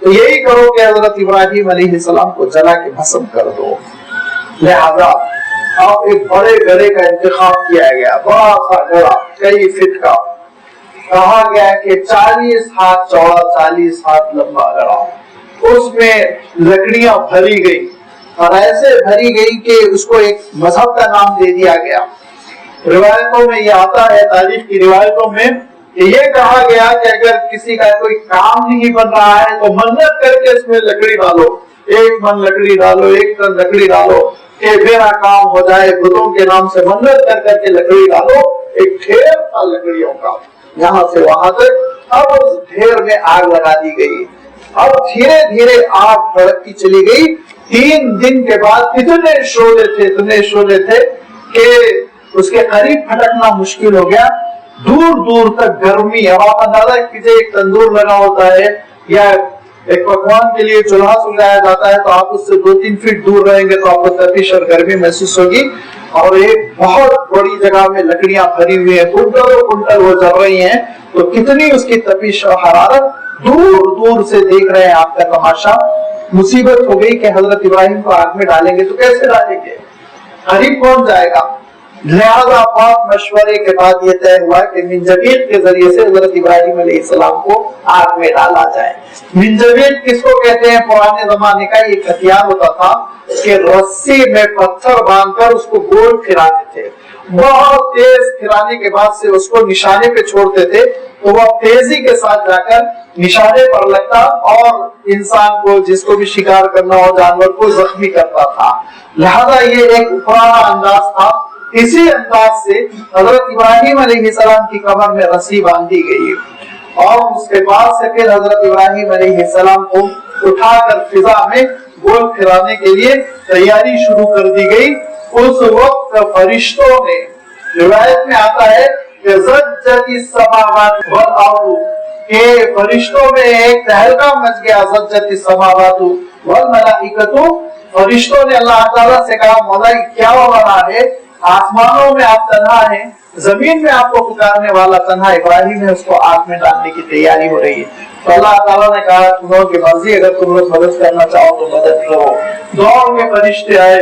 تو یہی کرو کہ حضرت ابراہیم علیہ السلام کو جلا کے بھسم کر دو۔ لہذا اب ایک بڑے گڑھے کا انتخاب کیا گیا، بڑا سا گڑھا کئی فٹ کا، کہا گیا کہ 40 ہاتھ چوڑا 40 ہاتھ لمبا گڑھا، اس میں لکڑیاں بھری گئی اور ایسے بھری گئی کہ اس کو ایک مذہب کا نام دے دیا گیا۔ روایتوں میں یہ آتا ہے، تاریخ کی روایتوں میں یہ کہا گیا کہ اگر کسی کا کوئی کام نہیں بن رہا ہے تو منت کر کے اس میں لکڑی ڈالو، 1 من لکڑی ڈالو، 1 ٹن لکڑی ڈالو کہ میرا کام ہو جائے، بتوں کے نام سے منت کر کر کے لکڑی ڈالو۔ ایک ڈھیر تھا لکڑیوں کا یہاں سے وہاں تک، اب اس ڈھیر میں آگ لگا دی گئی۔ اب دھیرے دھیرے آگ بڑھتی چلی گئی۔ 3 دن کے بعد اتنے شعلے تھے کہ اس کے قریب پھٹکنا مشکل ہو گیا، دور دور تک گرمی۔ اب آپ اندازہ کیجیے، ایک تندور لگا ہوتا ہے یا ایک پکوان کے لیے چولہا سلگایا جاتا ہے تو آپ اس سے 2-3 فٹ دور رہیں گے تو آپ کو تپش اور گرمی محسوس ہوگی، اور ایک بہت بڑی جگہ میں لکڑیاں بھری ہوئی ہیں، کنٹل وہ جل رہی ہیں، تو کتنی اس کی تپش اور حرارت، دور دور سے دیکھ رہے ہیں آپ کا تماشا۔ مصیبت ہو گئی کہ حضرت ابراہیم کو آگ میں ڈالیں گے تو کیسے ڈالیں گے، قریب کون جائے گا؟ لہذا پاک مشورے کے بعد یہ طے ہوا کہ منجبیق کے ذریعے سے حضرت ابراہیم علیہ السلام کو آگ میں ڈالا جائے۔ منجبیق کس کو کہتے ہیں؟ پرانے زمانے کا ایک ہتھیار ہوتا تھا کہ رسی میں پتھر باندھ کر اس کو گول پھراتے تھے، بہت تیز پھرانے کے بعد سے اس کو نشانے پہ چھوڑتے تھے تو وہ تیزی کے ساتھ جا کر نشانے پر لگتا اور انسان کو، جس کو بھی شکار کرنا ہو، جانور کو زخمی کرتا تھا۔ لہذا یہ ایک پرانا انداز تھا۔ اسی انداز سے حضرت ابراہیم علیہ السلام کی کمر میں رسی باندھی گئی اور اس کے بعد سے پھر حضرت ابراہیم علیہ السلام کو اٹھا کر فضا میں گول پھرانے کے لیے تیاری شروع کر دی گئی۔ اس وقت فرشتوں نے، روایت میں آتا ہے کہ زجت السماوات والارض، کہ فرشتوں میں ایک تہلکہ مچ گیا، زجت السماوات والملائکۃ، فرشتوں نے اللہ تعالیٰ سے کہا مولا کیا ہو رہا ہے، آسمانوں میں آپ تنہا ہیں، زمین میں آپ کو پکارنے والا تنہا ابراہیم ہے، اس کو آگ میں ڈالنے کی تیاری ہو رہی ہے۔ تو اللہ تعالیٰ نے کہا تمہوں کی مرضی، اگر تم لوگ مدد کرنا چاہو تو مدد کرو۔ دوڑ کے فرشتے آئے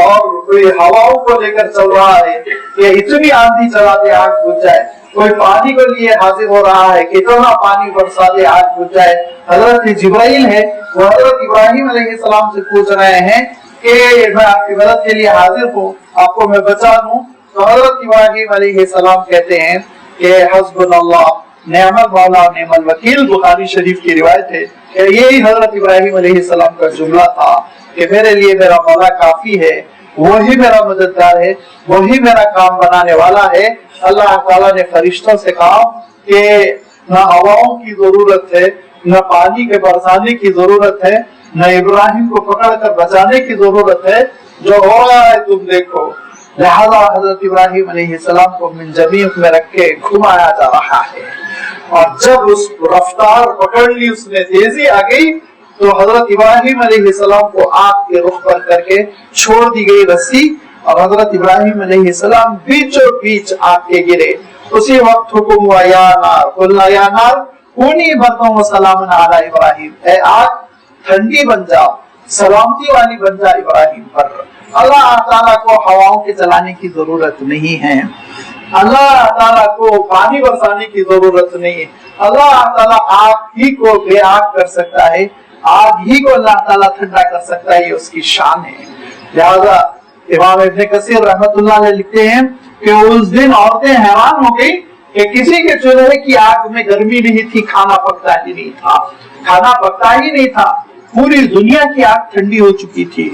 اور کوئی ہواؤں کو لے کر چل رہا ہے کہ اتنی آندھی چلا دے آگ بجھ جائے، کوئی پانی کو لیے حاضر ہو رہا ہے کہ اتنا پانی برسا دے آگ بجھ جائے۔ حضرت جبرائیل ہے وہ حضرت ابراہیم علیہ السلام سے پوچھ رہے ہیں کہ میں آپ کی مدد کے لیے حاضر ہوں، آپ کو میں بچا لوں۔ تو حضرت ابراہیم علیہ السلام کہتے ہیں کہ حسبنا اللہ نعم المولا نعم الوکیل، بخاری شریف کی روایت ہے کہ یہی حضرت ابراہیم علیہ السلام کا جملہ تھا کہ میرے لیے میرا مولا کافی ہے، وہی میرا مددگار ہے، وہی میرا کام بنانے والا ہے۔ اللہ تعالیٰ نے فرشتوں سے کہا کہ نہ ہواؤں کی ضرورت ہے، نہ پانی کے برسانے کی ضرورت ہے، نہ ابراہیم کو پکڑ کر بچانے کی ضرورت ہے، جو ہو رہا ہے تم دیکھو۔ لہذا حضرت ابراہیم علیہ السلام کو منجبیق میں رکھ کے گھمایا جا رہا ہے، اور جب اس رفتار پکڑ لی، اس میں تیزی آ گئی تو حضرت ابراہیم علیہ السلام کو آگ کے رخ پر کر کے چھوڑ دی گئی رسی، اور حضرت ابراہیم علیہ السلام بیچوں بیچ آگ کے گرے۔ اسی وقت حکم ہوا یا نار قلنا یا نار کونی بردن و سلام علی ابراہیم، اے آگ ٹھنڈی بن جا، سلامتی والی بن جا ابراہیم پر۔ اللہ تعالیٰ کو ہواؤں کے چلانے کی ضرورت نہیں ہے، اللہ تعالیٰ کو پانی برسانے کی ضرورت نہیں ہے، اللہ تعالیٰ آگ ہی کو بے آگ کر سکتا ہے، آگ ہی کو اللہ تعالیٰ ٹھنڈا کر سکتا ہے، یہ اس کی شان ہے۔ لہذا امام ابن کثیر رحمت اللہ علیہ لکھتے ہیں کہ اس دن عورتیں حیران ہو گئی کہ کسی کے چولہے کی آگ میں گرمی نہیں تھی، کھانا پکتا ہی نہیں تھا، کھانا پکتا ہی نہیں تھا، پوری دنیا کی آگ ٹھنڈی ہو چکی تھی،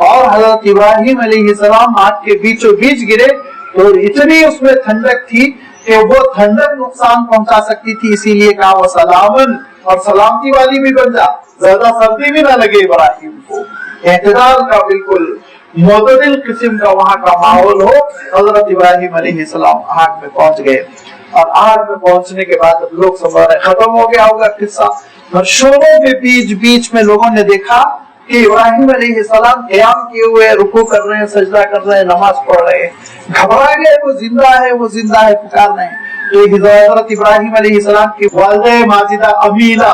اور حضرت ابراہیم علیہ السلام آگ کے بیچوں بیچ گرے تو اتنی اس میں ٹھنڈک تھی کہ وہ ٹھنڈک نقصان پہنچا سکتی تھی، اسی لیے کہا وہ سلامن، اور سلامتی والی بھی بن جا، زیادہ سردی بھی نہ لگے ابراہیم کو، اعتدال کا بالکل معتدل قسم کا وہاں کا ماحول ہو۔ حضرت ابراہیم علیہ السلام آگ میں پہنچ گئے، اور آگ میں پہنچنے کے بعد لوگ سمجھ رہے ختم ہو گیا ہوگا قصہ، اور شوروں کے بیچ بیچ میں لوگوں نے دیکھا کہ ابراہیم علیہ السلام قیام کیے ہوئے رکوع کر رہے ہیں، سجدہ کر رہے ہیں، نماز پڑھ رہے ہیں، گھبرا گئے، وہ زندہ ہے، وہ زندہ ہے، پکار رہے ہیں۔ تو حضرت ابراہیم علیہ السلام کی والدہ ماجدہ امیلہ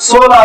16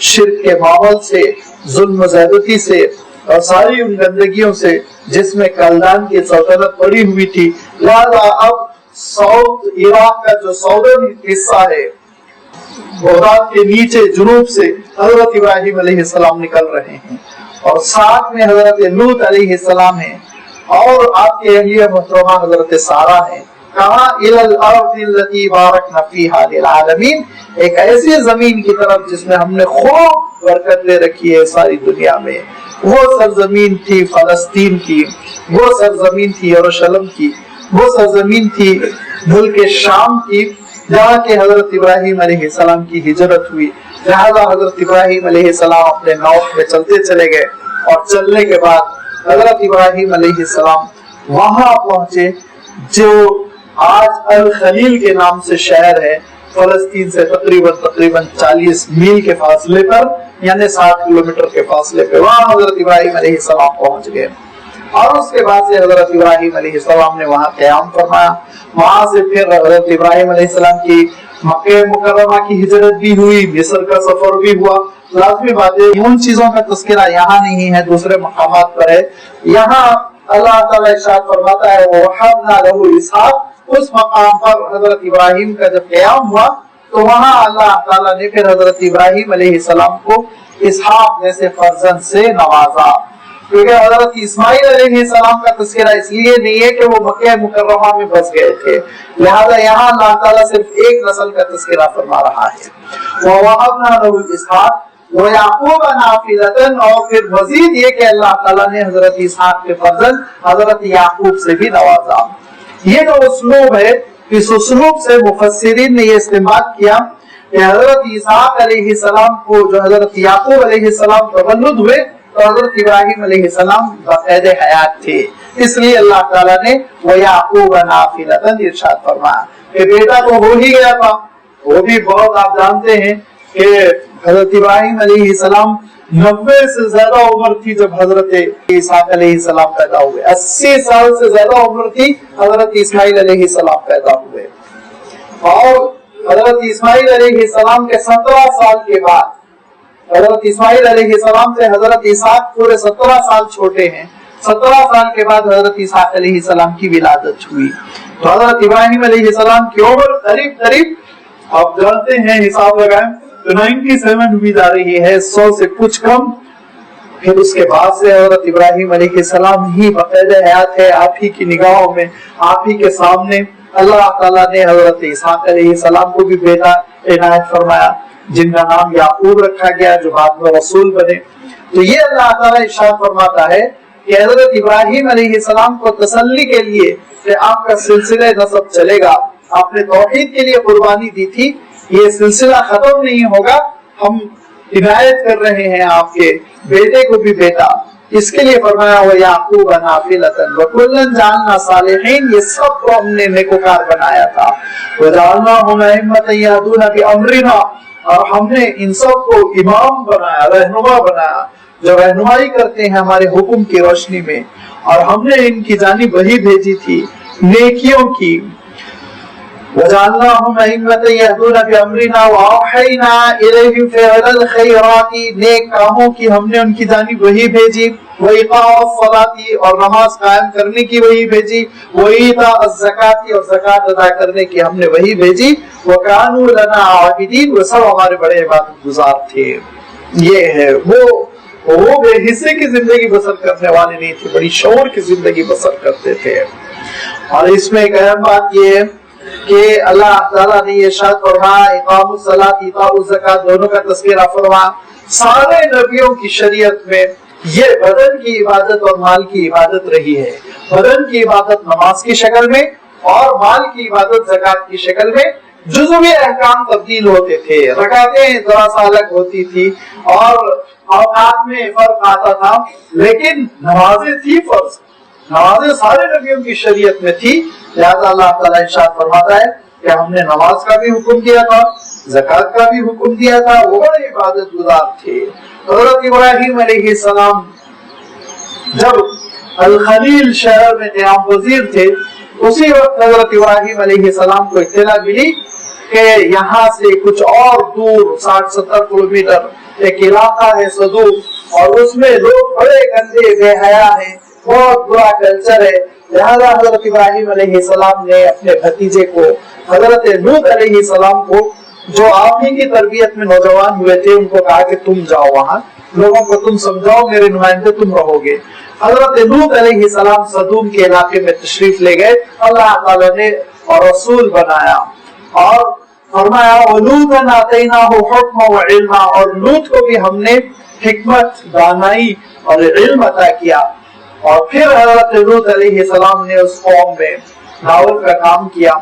شرک کے ماحول سے، ظلم و زیادتی سے اور ساری ان گندگیوں سے جس میں کلدان کی سلطنت پڑی ہوئی تھی. لہذا اب ساؤتھ عراق کا جو ساؤدرن حصہ ہے، بغداد کے نیچے جنوب سے حضرت ابراہیم علیہ السلام نکل رہے ہیں اور ساتھ میں حضرت لوط علیہ السلام ہیں اور آپ کی اہلیہ محترمہ حضرت سارہ ہیں. کہاں الی الارض التي بارکنا فیہا للعالمین، ایک ایسی زمین کی طرف جس میں ہم نے خوب برکت دے رکھی ہے ساری دنیا میں. وہ سرزمین تھی فلسطین کی، وہ سرزمین تھی یروشلم کی، وہ سرزمین تھی ملک شام کی جہاں کے حضرت ابراہیم علیہ السلام کی ہجرت ہوئی. لہذا حضرت ابراہیم علیہ السلام اپنے نوح میں چلتے چلے گئے اور چلنے کے بعد حضرت ابراہیم علیہ السلام وہاں پہنچے جو آج الخلیل کے نام سے شہر ہے، فلسطین سے تقریباً 40 میل کے فاصلے پر، یعنی 60 کلومیٹر کے فاصلے پہ وہاں حضرت ابراہیم علیہ السلام پہنچ گئے. اور اس کے بعد سے حضرت ابراہیم علیہ السلام نے وہاں قیام فرمایا. وہاں سے پھر حضرت ابراہیم علیہ السلام کی مکہ مکرمہ کی ہجرت بھی ہوئی، مصر کا سفر بھی ہوا. لازمی بات ہے ان چیزوں کا تذکرہ یہاں نہیں ہے، دوسرے مقامات پر ہے. یہاں اللہ تعالیٰ ارشاد فرماتا ہے وَوَهَبْنَا لَهُ إِسْحَاقَ. اس مقام پر حضرت ابراہیم کا جب قیام ہوا تو وہاں اللہ تعالیٰ نے پھر حضرت ابراہیم علیہ السلام کو اسحاق جیسے فرزند سے نوازا. کیونکہ حضرت اسماعیل علیہ السلام کا تذکرہ اس لیے نہیں ہے کہ وہ مکہ مکرمہ میں بس گئے تھے، لہذا یہاں اللہ تعالیٰ صرف ایک نسل کا تذکرہ فرما رہا ہے. وَوَهَبْنَا لَهُ إِسْحَاقَ وَيَعْقُوبَ نَافِلَةً، اور پھر مزید یہ کہ اللہ تعالیٰ نے حضرت اسحاق کے فرزند حضرت یعقوب سے بھی نوازا. یہ جو اسلوب ہے، اس اسلوب سے مفسرین نے یہ استنباط کیا کہ حضرت اسحاق علیہ السلام کو جو حضرت یعقوب علیہ السلام تولد ہوئے تو حضرت ابراہیم علیہ السلام بقید حیات تھے، اس لیے اللہ تعالیٰ نے وَيَعْقُوبَ نَافِلَةً ارشاد فرمایا کہ بیٹا تو ہو ہی گیا تھا. وہ بھی بہت آپ جانتے ہیں کہ حضرت ابراہیم علیہ السلام 90 سے زیادہ عمر تھی جب حضرت اسحاق علیہ السلام پیدا ہوئے. 80 سال سے زیادہ عمر تھی حضرت اسماعیل علیہ السلام پیدا ہوئے. اور حضرت اسماعیل علیہ السلام کے 17 سال کے بعد، حضرت اسماعیل علیہ السلام سے حضرت اسحاق پورے 17 سال چھوٹے ہیں، 17 سال کے بعد حضرت اسحاق علیہ السلام کی ولادت ہوئی. تو حضرت ابراہیم علیہ السلام کی عمر قریب آپ جانتے ہیں، حساب لگائیں تو 97 ہوئی جا رہی ہے، 100 سے کچھ کم. پھر اس کے بعد سے حضرت ابراہیم علیہ السلام ہی بقید حیات ہے. آپ ہی کی نگاہوں میں، آپ ہی کے سامنے اللہ تعالیٰ نے حضرت اسحاق علیہ السلام کو بھی بیٹا عنایت فرمایا جن کا نام یعقوب رکھا گیا جو بعد میں رسول بنے. تو یہ اللہ تعالیٰ ارشاد فرماتا ہے کہ حضرت ابراہیم علیہ السلام کو تسلی کے لیے کہ آپ کا سلسلہ نسب چلے گا، آپ نے توحید کے لیے قربانی دی تھی، یہ سلسلہ ختم نہیں ہوگا، ہم عنایت کر رہے ہیں آپ کے بیٹے کو بھی بیٹا. اس کے لیے فرمایا وَيَعْقُوبَ نَافِلَةً وَكُلًّا جَعَلْنَا صَالِحِينَ، یہ سب کو ہم نے نیکوکار بنایا تھا. وَجَعَلْنَاهُمْ أَئِمَّةً يَهْدُونَ بِأَمْرِنَا، اور ہم نے ان سب کو امام بنایا، رہنما بنایا جو رہنمائی کرتے ہیں ہمارے حکم کی روشنی میں. اور ہم نے ان کی جانب وحی بھیجی تھی نیکیوں کی. وَجَعَلْنَاهُمْ أَئِمَّةً يَهْدُونَ بِأَمْرِنَا وَأَوْحَيْنَا إِلَيْهِمْ فِعْلَ الْخَيْرَاتِ، نیک کاموں کی ہم نے ان کی جانب وحی بھیجی. وَإِقَامَ الصَّلَاةِ، اور نماز قائم کرنے کی وحی بھیجی. وَإِيتَاءَ الزَّكَاةِ، اور زکات ادا کرنے کی ہم نے وحی بھیجی. وَكَانُوا لَنَا عَابِدِينَ، وہ سب ہمارے بڑے عبادت گزار تھے. یہ ہے وہ بے حصے کی زندگی بسر کرنے والے نہیں تھے، بڑی شعور کی زندگی بسر کرتے تھے. اور اس میں ایک اہم بات یہ ہے کہ اللہ تعالیٰ نے یہ ارشاد فرمایا اقام الصلاۃ ایتاء الزکات، دونوں کا تذکرہ فرمایا. سارے نبیوں کی شریعت میں یہ بدن کی عبادت اور مال کی عبادت رہی ہے. بدن کی عبادت نماز کی شکل میں اور مال کی عبادت زکات کی شکل میں. جزوی احکام تبدیل ہوتے تھے، رکعتیں ذرا سا الگ ہوتی تھی اور اوقات میں فرق آتا تھا، لیکن نمازیں تھی فرض، نمازیں سارے نبیوں کی شریعت میں تھی. لہذا اللہ تعالیٰ ارشاد فرماتا ہے کہ ہم نے نماز کا بھی حکم دیا تھا، زکات کا بھی حکم دیا تھا. وہ بڑے عبادت گزار تھے. حضرت ابراہیم علیہ السلام جب الخلیل شہر میں قیام پذیر تھے، اسی وقت حضرت ابراہیم علیہ السلام کو اطلاع ملی کہ یہاں سے کچھ اور دور 60-70 کلومیٹر ایک علاقہ ہے سدوم، اور اس میں لوگ بڑے گندے بے حیا ہیں، بہت برا کلچر ہے. لہذا حضرت ابراہیم علیہ السلام نے اپنے بھتیجے کو حضرت لوط علیہ السلام کو، جو آپ ہی کی تربیت میں نوجوان ہوئے تھے، ان کو کہا کہ تم جاؤ وہاں، لوگوں کو تم سمجھاؤ، میرے نمائندے تم رہو گے. حضرت لوط علیہ السلام صدوم کے علاقے میں تشریف لے گئے. اللہ تعالیٰ نے رسول بنایا اور فرمایا وَلُوطًا آتَيْنَاهُ حُكْمًا وَعِلْمًا، اور لوط کو بھی ہم نے حکمت، دانائی اور علم عطا کیا. اور پھر حضرت لوط علیہ السلام نے اس قوم میں دعوت کا کام کیا،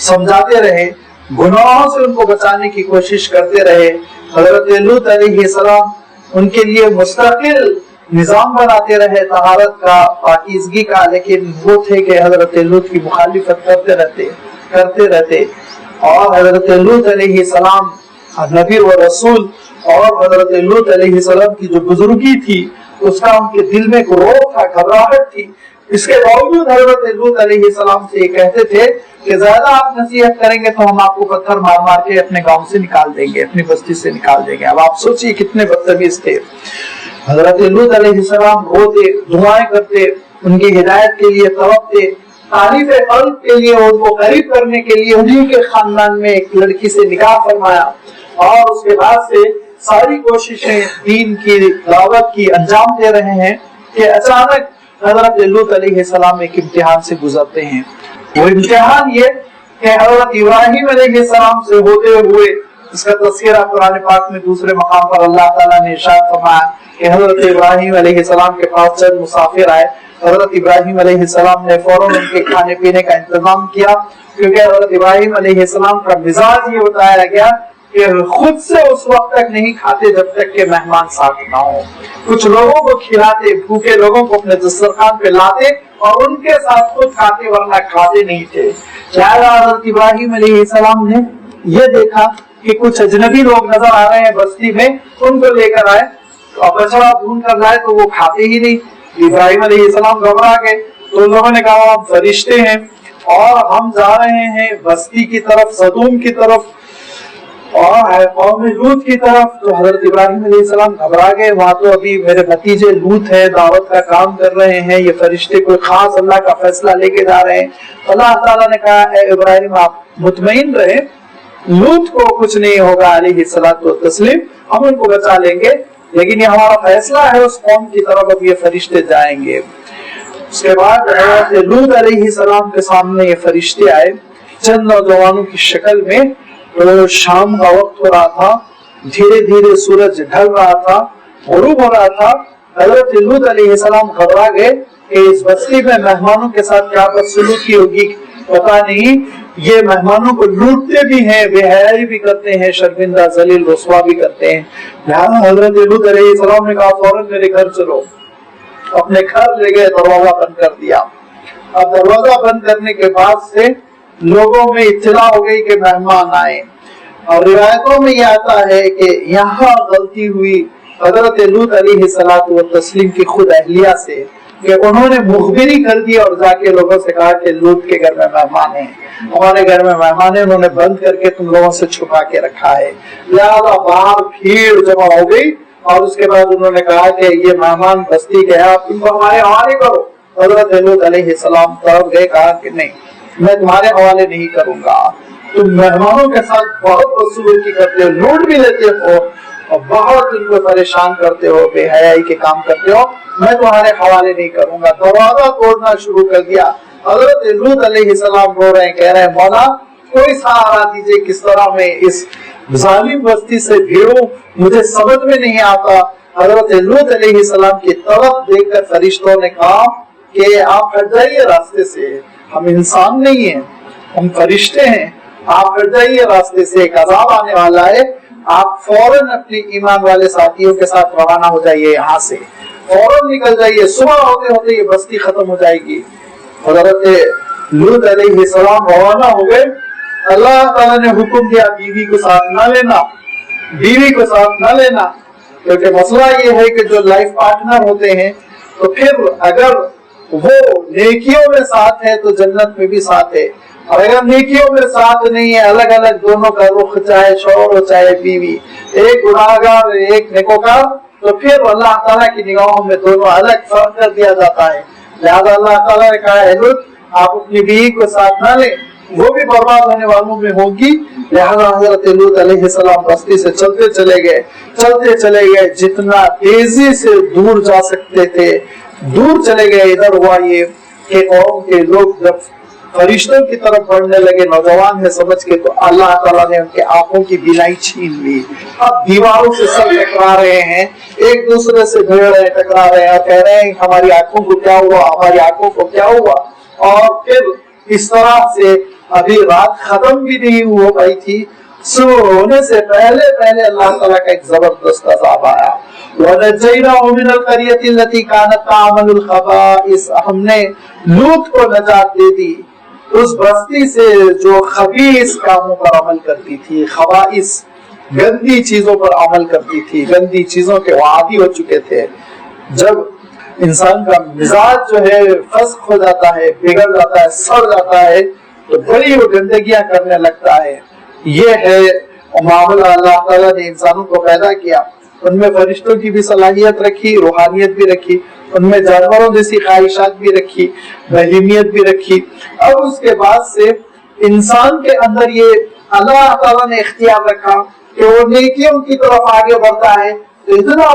سمجھاتے رہے، گناہوں سے ان کو بچانے کی کوشش کرتے رہے. حضرت لوط علیہ السلام ان کے لیے مستقل نظام بناتے رہے طہارت کا، پاکیزگی کا، لیکن وہ تھے کہ حضرت لوط کی مخالفت کرتے رہتے. اور حضرت لوط علیہ السلام نبی و رسول، اور حضرت لوط علیہ السلام کی جو بزرگی تھی اس کا ان کے دل میں روب تھا، گھبراہٹ تھی. اس کے باوجود حضرت لوط علیہ السلام سے یہ کہتے تھے کہ زیادہ آپ نصیحت کریں گے تو ہم آپ کو پتھر مار مار کے اپنے گاؤں سے نکال دیں گے، اپنی بستی سے نکال دیں گے. اب آپ سوچئے کتنے بدتمیز تھے. حضرت لوط علیہ السلام روتے، دعائیں کرتے، ان کی ہدایت کے لیے توقتے، تعریف قلب کے لیے، ان کو قریب کرنے کے لیے انہیں کے خاندان میں ایک لڑکی سے نکاح فرمایا. اور اس کے بعد سے ساری کوششیں دین کی دعوت کی انجام دے رہے ہیں کہ اچانک حضرت لوط علیہ السلام ایک امتحان سے گزرتے ہیں. وہ امتحان یہ کہ حضرت ابراہیم علیہ السلام سے ہوتے ہوئے، اس کا تذکرہ قرآن پاک میں دوسرے مقام پر اللہ تعالیٰ نے ارشاد فرمایا کہ حضرت ابراہیم علیہ السلام کے پاس چند مسافر آئے. حضرت ابراہیم علیہ السلام نے فوراً ان کے کھانے پینے کا انتظام کیا، کیونکہ حضرت ابراہیم علیہ السلام کا مزاج یہ بتایا گیا کہ خود سے اس وقت تک نہیں کھاتے جب تک کہ مہمان ساتھ نہ ہو. کچھ لوگوں کو کھلاتے، بھوکے لوگوں کو اپنے دسترخوان پہ لاتے اور ان کے ساتھ خود کھاتے، ورنہ کھاتے نہیں تھے. لہٰذا حضرت ابراہیم علیہ السلام نے یہ دیکھا کہ کچھ اجنبی لوگ نظر آ رہے ہیں بستی میں، ان کو لے کر آئے اور بچڑا ڈھونڈ کر لائے تو وہ کھاتے ہی نہیں. ابراہیم علیہ السلام گھبرا گئے تو ان لوگوں نے کہا ہم فرشتے ہیں اور ہم جا رہے ہیں بستی کی طرف، صدوم کی طرف اور قوم لوط کی طرف. تو حضرت ابراہیم علیہ السلام گھبرا گئے، وہاں تو ابھی میرے بھتیجے لوط ہے، دعوت کا کام کر رہے ہیں، یہ فرشتے کوئی خاص اللہ کا فیصلہ لے کے جا رہے ہیں. اللہ تعالیٰ نے کہا اے ابراہیم آپ مطمئن رہے، لوط کو کچھ نہیں ہوگا علیہ الصلوۃ والتسلیم، ہم ان کو بچا لیں گے، لیکن یہ ہمارا فیصلہ ہے، اس قوم کی طرف اب یہ فرشتے جائیں گے. اس کے بعد حضرت لوط علیہ السلام کے سامنے یہ فرشتے آئے چند نوجوانوں کی شکل میں. تو شام کا وقت ہو رہا تھا، دھیرے دھیرے سورج ڈھل رہا تھا، غروب ہو رہا تھا. حضرت لوط علیہ السلام گھبرا گئے کہ اس بستی میں مہمانوں کے ساتھ کیا بدسلوکی ہوگی، پتا نہیں، یہ مہمانوں کو لوٹتے بھی ہیں، بے حیائی بھی کرتے ہیں، شرمندہ ذلیل رسوا بھی کرتے ہیں. لہٰذا حضرت لوط علیہ السلام نے کہا فوراً میرے گھر چلو. اپنے گھر لے گئے، دروازہ بند کر دیا. اب دروازہ بند کرنے کے بعد سے لوگوں میں اطلاع ہو گئی کہ مہمان آئے. اور روایتوں میں یہ آتا ہے کہ یہاں غلطی ہوئی حضرت لوط علیہ الصلوۃ والتسلیم کی خود اہلیہ سے کہ انہوں نے مخبری کر دی اور جا کے لوگوں سے کہا کہ لوط کے گھر میں مہمان ہیں، ہمارے گھر میں مہمان ہیں، انہوں نے بند کر کے تم لوگوں سے چھپا کے رکھا ہے. لہٰذا باہر بھیڑ جمع ہو گئی اور اس کے بعد انہوں نے کہا کہ یہ مہمان بستی کے ہیں، آپ ان کو ہمارے حوالے کرو. حضرت لوط علیہ السلام طرف گئے، کہا کہ نہیں، میں تمہارے حوالے نہیں کروں گا، تم مہمانوں کے ساتھ بہت بدسلوکی کرتے ہو، لوٹ بھی لیتے ہو اور بہت ان کو پریشان کرتے ہو، بے حیائی کے کام کرتے ہو، میں تمہارے حوالے نہیں کروں گا. دروازہ توڑنا شروع کر دیا. حضرت لوط علیہ السلام رو رہے ہیں، کہہ رہے ہیں مولا کوئی سہارا دیجئے، کس طرح میں اس ظالم بستی سے بھیڑوں، مجھے سمجھ میں نہیں آتا. حضرت لوط علیہ السلام کی طرف دیکھ کر فرشتوں نے کہا کہ آپ ہٹ جائیے راستے سے، ہم انسان نہیں ہیں، ہم فرشتے ہیں، آپ ہٹ جائیے راستے سے، ایک عذاب آنے والا ہے، آپ فوراً اپنے ایمان والے ساتھیوں کے ساتھ روانہ ہو جائیے، یہاں سے فوراً نکل جائیے، صبح ہوتے ہوتے یہ بستی ختم ہو جائے گی. حضرت لوط علیہ السلام روانہ ہو گئے. اللہ تعالیٰ نے حکم دیا بیوی کو ساتھ نہ لینا، بیوی کو ساتھ نہ لینا، کیونکہ مسئلہ یہ ہے کہ جو لائف پارٹنر ہوتے ہیں تو پھر اگر وہ نیکیوں میں ساتھ ہے تو جنت میں بھی ساتھ ہے، اور اگر نیکیوں میں ساتھ نہیں ہے، الگ الگ دونوں کا رخ، چاہے شوہر ہو چاہے بیوی، ایک گناہگار ایک نیکوکار، تو پھر اللہ تعالیٰ کی نگاہوں میں دونوں الگ فرق کر دیا جاتا ہے۔ لہذا اللہ تعالیٰ نے کہا ہے لوط آپ اپنی بیوی کو ساتھ نہ لیں، وہ بھی برباد ہونے والوں میں ہوگی۔ لہذا حضرت لوط علیہ السلام بستی سے چلتے چلے گئے، جتنا تیزی سے دور جا سکتے تھے دور چلے گئے۔ ادھر ہوا یہ کہ قوم کے لوگ جب فرشتوں کی طرف بڑھنے لگے، نوجوان ہے سمجھ کے، تو اللہ تعالیٰ نے ان کے آنکھوں کی بینائی چھین لی۔ اب دیواروں سے سب ٹکرا رہے ہیں، ایک دوسرے سے بھیڑ رہے، ٹکرا رہے ہیں، کہہ رہے ہیں ہماری آنکھوں کو کیا ہوا، ہماری آنکھوں کو کیا ہوا۔ اور پھر اس طرح سے ابھی رات ختم بھی نہیں ہو پائی تھی، صبح ہونے سے پہلے اللہ تعالیٰ کا ایک زبردست عذاب آیا۔ وَنَجَّيْنَاهُ مِنَ الْقَرْيَةِ الَّتِي كَانَتْ تَعْمَلُ الْخَبَائِثَ، ہم نے لوط کو نجات دے دی اس بستی سے جو خبیث کاموں پر عمل کرتی تھی، خبائث گندی چیزوں پر عمل کرتی تھی، گندی چیزوں کے عادی ہو چکے تھے۔ جب انسان کا مزاج جو ہے فسق ہو جاتا ہے، بگڑ جاتا ہے، سڑ جاتا ہے، تو بڑی وہ گندگیاں کرنے لگتا ہے۔ یہ ہے معاملہ۔ اللہ تعالیٰ نے انسانوں کو پیدا کیا، ان میں فرشتوں کی بھی صلاحیت رکھی، روحانیت بھی رکھی، ان میں جانوروں جیسی خواہشات بھی رکھی، بہیمیت بھی رکھی۔ اب اس کے بعد سے انسان کے اندر یہ اللہ تعالیٰ نے اختیار رکھا کہ وہ نیکیوں کی طرف آگے بڑھتا ہے، تو اتنا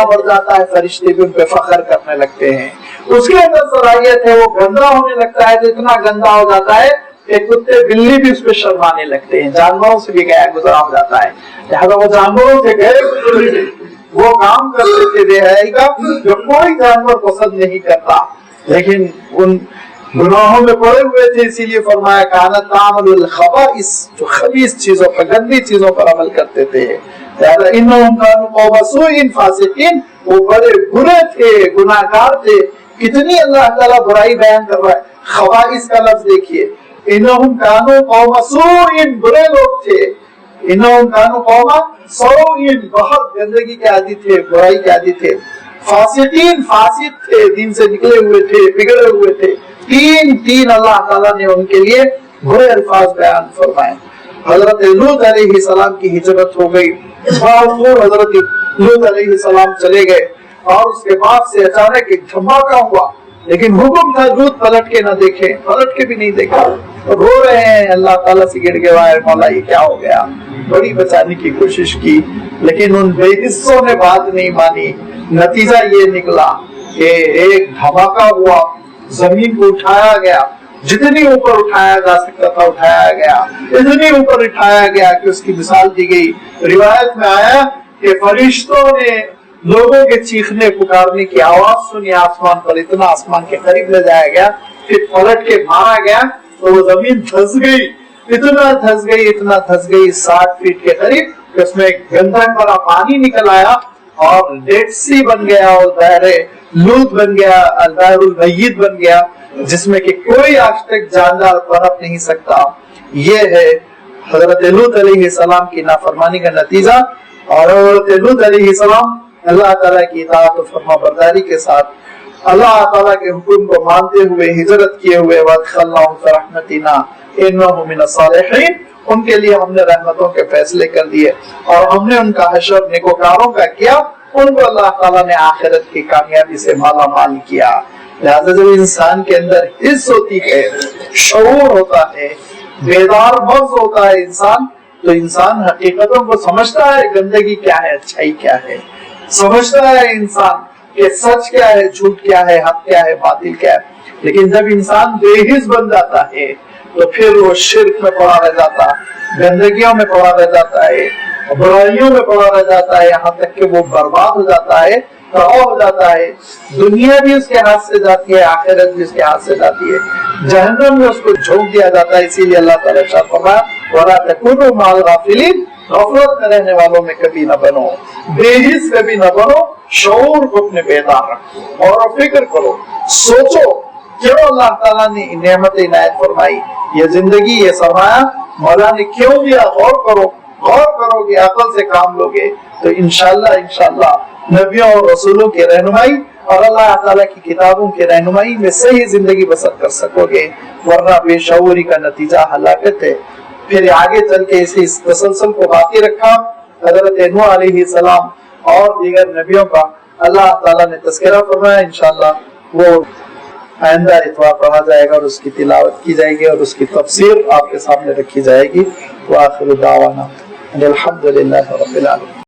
بڑھ جاتا ہے فرشتے بھی ان پہ فخر کرنے لگتے ہیں۔ اس کے اندر صلاحیت ہے، وہ گندا ہونے لگتا ہے تو اتنا گندا ہو جاتا ہے کہ کتے بلی بھی اس پہ شرمانے لگتے ہیں، جانوروں سے بھی گیا گزرا ہو جاتا ہے۔ لہٰذا وہ جانوروں سے گئے وہ کام کرتے تھے بے حیائی کا جو کوئی جانور پسند نہیں کرتا، لیکن ان گناہوں میں پڑے ہوئے تھے، اسی لیے فرمایا کانت تعمل الخبائث، جو خبیث چیزوں پر، گندی چیزوں پر عمل کرتے تھے۔ لہذا انہم کانوا قوم سوء فاسقین، وہ بڑے برے تھے، گناہگار تھے۔ کتنی اللہ تعالیٰ برائی بیان کر رہا ہے۔ خبائث کا لفظ دیکھیے، انہم کانوا قوم سوء، برے لوگ تھے۔ انہم کانوا قوم سوء، بہت گندگی کے عادی تھے، برائی کے عادی تھے۔ فاسقین، فاسق تھے، دین سے نکلے ہوئے تھے، بگڑے ہوئے تھے۔ تین اللہ تعالیٰ نے ان کے لیے برے الفاظ بیان فرمائے۔ حضرت لوط علیہ السلام کی ہجرت ہو گئی، حضرت لوط علیہ السلام چلے گئے، اور اس کے بعد سے اچانک ایک دھماکہ ہوا، لیکن حکم تھا لوط پلٹ کے نہ دیکھے، پلٹ کے بھی نہیں دیکھا، رو رہے ہیں اللہ تعالیٰ سے گر گئے، مولا یہ کیا ہو گیا۔ بڑی بچانے کی کوشش کی، لیکن ان بے حصوں نے بات نہیں مانی۔ نتیجہ یہ نکلا کہ ایک دھماکہ ہوا، زمین کو اٹھایا گیا، جتنی اوپر اٹھایا جا سکتا تھا اٹھایا گیا، اتنی اوپر اٹھایا گیا کہ اس کی مثال دی گئی۔ روایت میں آیا کہ فرشتوں نے لوگوں کے چیخنے پکارنے کی آواز سنی آسمان پر، اتنا آسمان کے قریب لے جایا گیا، پھر پلٹ کے مارا گیا تو وہ زمین دھس گئی، اتنا دھس گئی 60 فیٹ کے قریب کہ اس میں گندک بھرا پانی نکل آیا اور ڈیڈ سی بن گیا، اور بحر لوط بن گیا، البحر المیت بن گیا، جس میں کہ کوئی آج تک جاندار پنپ نہیں سکتا۔ یہ ہے حضرت لوط علیہ السلام کی نافرمانی کا نتیجہ۔ اور حضرت لوط علیہ السلام اللہ تعالیٰ کی اطاعت و فرما برداری کے ساتھ اللہ تعالیٰ کے حکم کو مانتے ہوئے ہجرت کیے ہوئے وَادْخَلْنَاهُمْ فِي رَحْمَتِنَا إِنَّهُ مِنَ الصَّالِحِينَ، ان کے لیے ہم نے رحمتوں کے فیصلے کر دیے، اور ہم نے ان کا حشر نیکوکاروں کا کیا، ان کو اللہ تعالیٰ نے آخرت کی کامیابی سے مالا مال کیا۔ لہذا جب انسان کے اندر حس ہوتی ہے، شعور ہوتا ہے، بیدار مغز ہوتا ہے انسان، تو انسان حقیقتوں کو سمجھتا ہے، گندگی کیا ہے، اچھائی کیا ہے، سمجھتا ہے انسان کہ سچ کیا ہے، جھوٹ کیا ہے، حق کیا ہے، باطل کیا ہے۔ لیکن جب انسان بے حس بن جاتا ہے تو پھر وہ شرک میں پڑا رہ جاتا ہے، گندگیوں میں پڑا رہ جاتا ہے، برائیوں میں پڑا رہ جاتا ہے، یہاں تک کہ وہ برباد ہو جاتا ہے، تباہ ہو جاتا ہے۔ دنیا بھی اس کے ہاتھ سے جاتی ہے، آخرت بھی اس کے ہاتھ سے جاتی ہے، جہنم میں اس کو جھونک دیا جاتا ہے۔ اسی لیے اللہ تعالیٰ نے فرمایا وَلَا تَكُونُوا مَعَ الْغَافِلِينَ، غفلت میں رہنے والوں میں کبھی نہ بنو، بے حس کبھی نہ بنو، شعور کو اپنے بیدار رکھو اور فکر کرو، سوچو کیوں اللہ تعالیٰ نے نعمت عنایت فرمائی، یہ زندگی، یہ سرمایہ مولا نے کیوں دیا، غور کرو گے، عقل سے کام لوگے تو انشاءاللہ نبیوں اور رسولوں کی رہنمائی اور اللہ تعالیٰ کی کتابوں کے رہنمائی میں صحیح زندگی بسر کر سکو گے، ورنہ بے شعوری کا نتیجہ ہلاکت ہے۔ پھر آگے چل کے اس تسلسل کو باقی رکھا، حضرت نوح علیہ السلام اور دیگر نبیوں کا اللہ تعالیٰ نے تذکرہ فرمایا، انشاءاللہ وہ آئندہ اتوار پڑھا جائے گا اور اس کی تلاوت کی جائے گی اور اس کی تفسیر آپ کے سامنے رکھی جائے گی۔ وآخر دعوانا الحمدللہ رب العالمین۔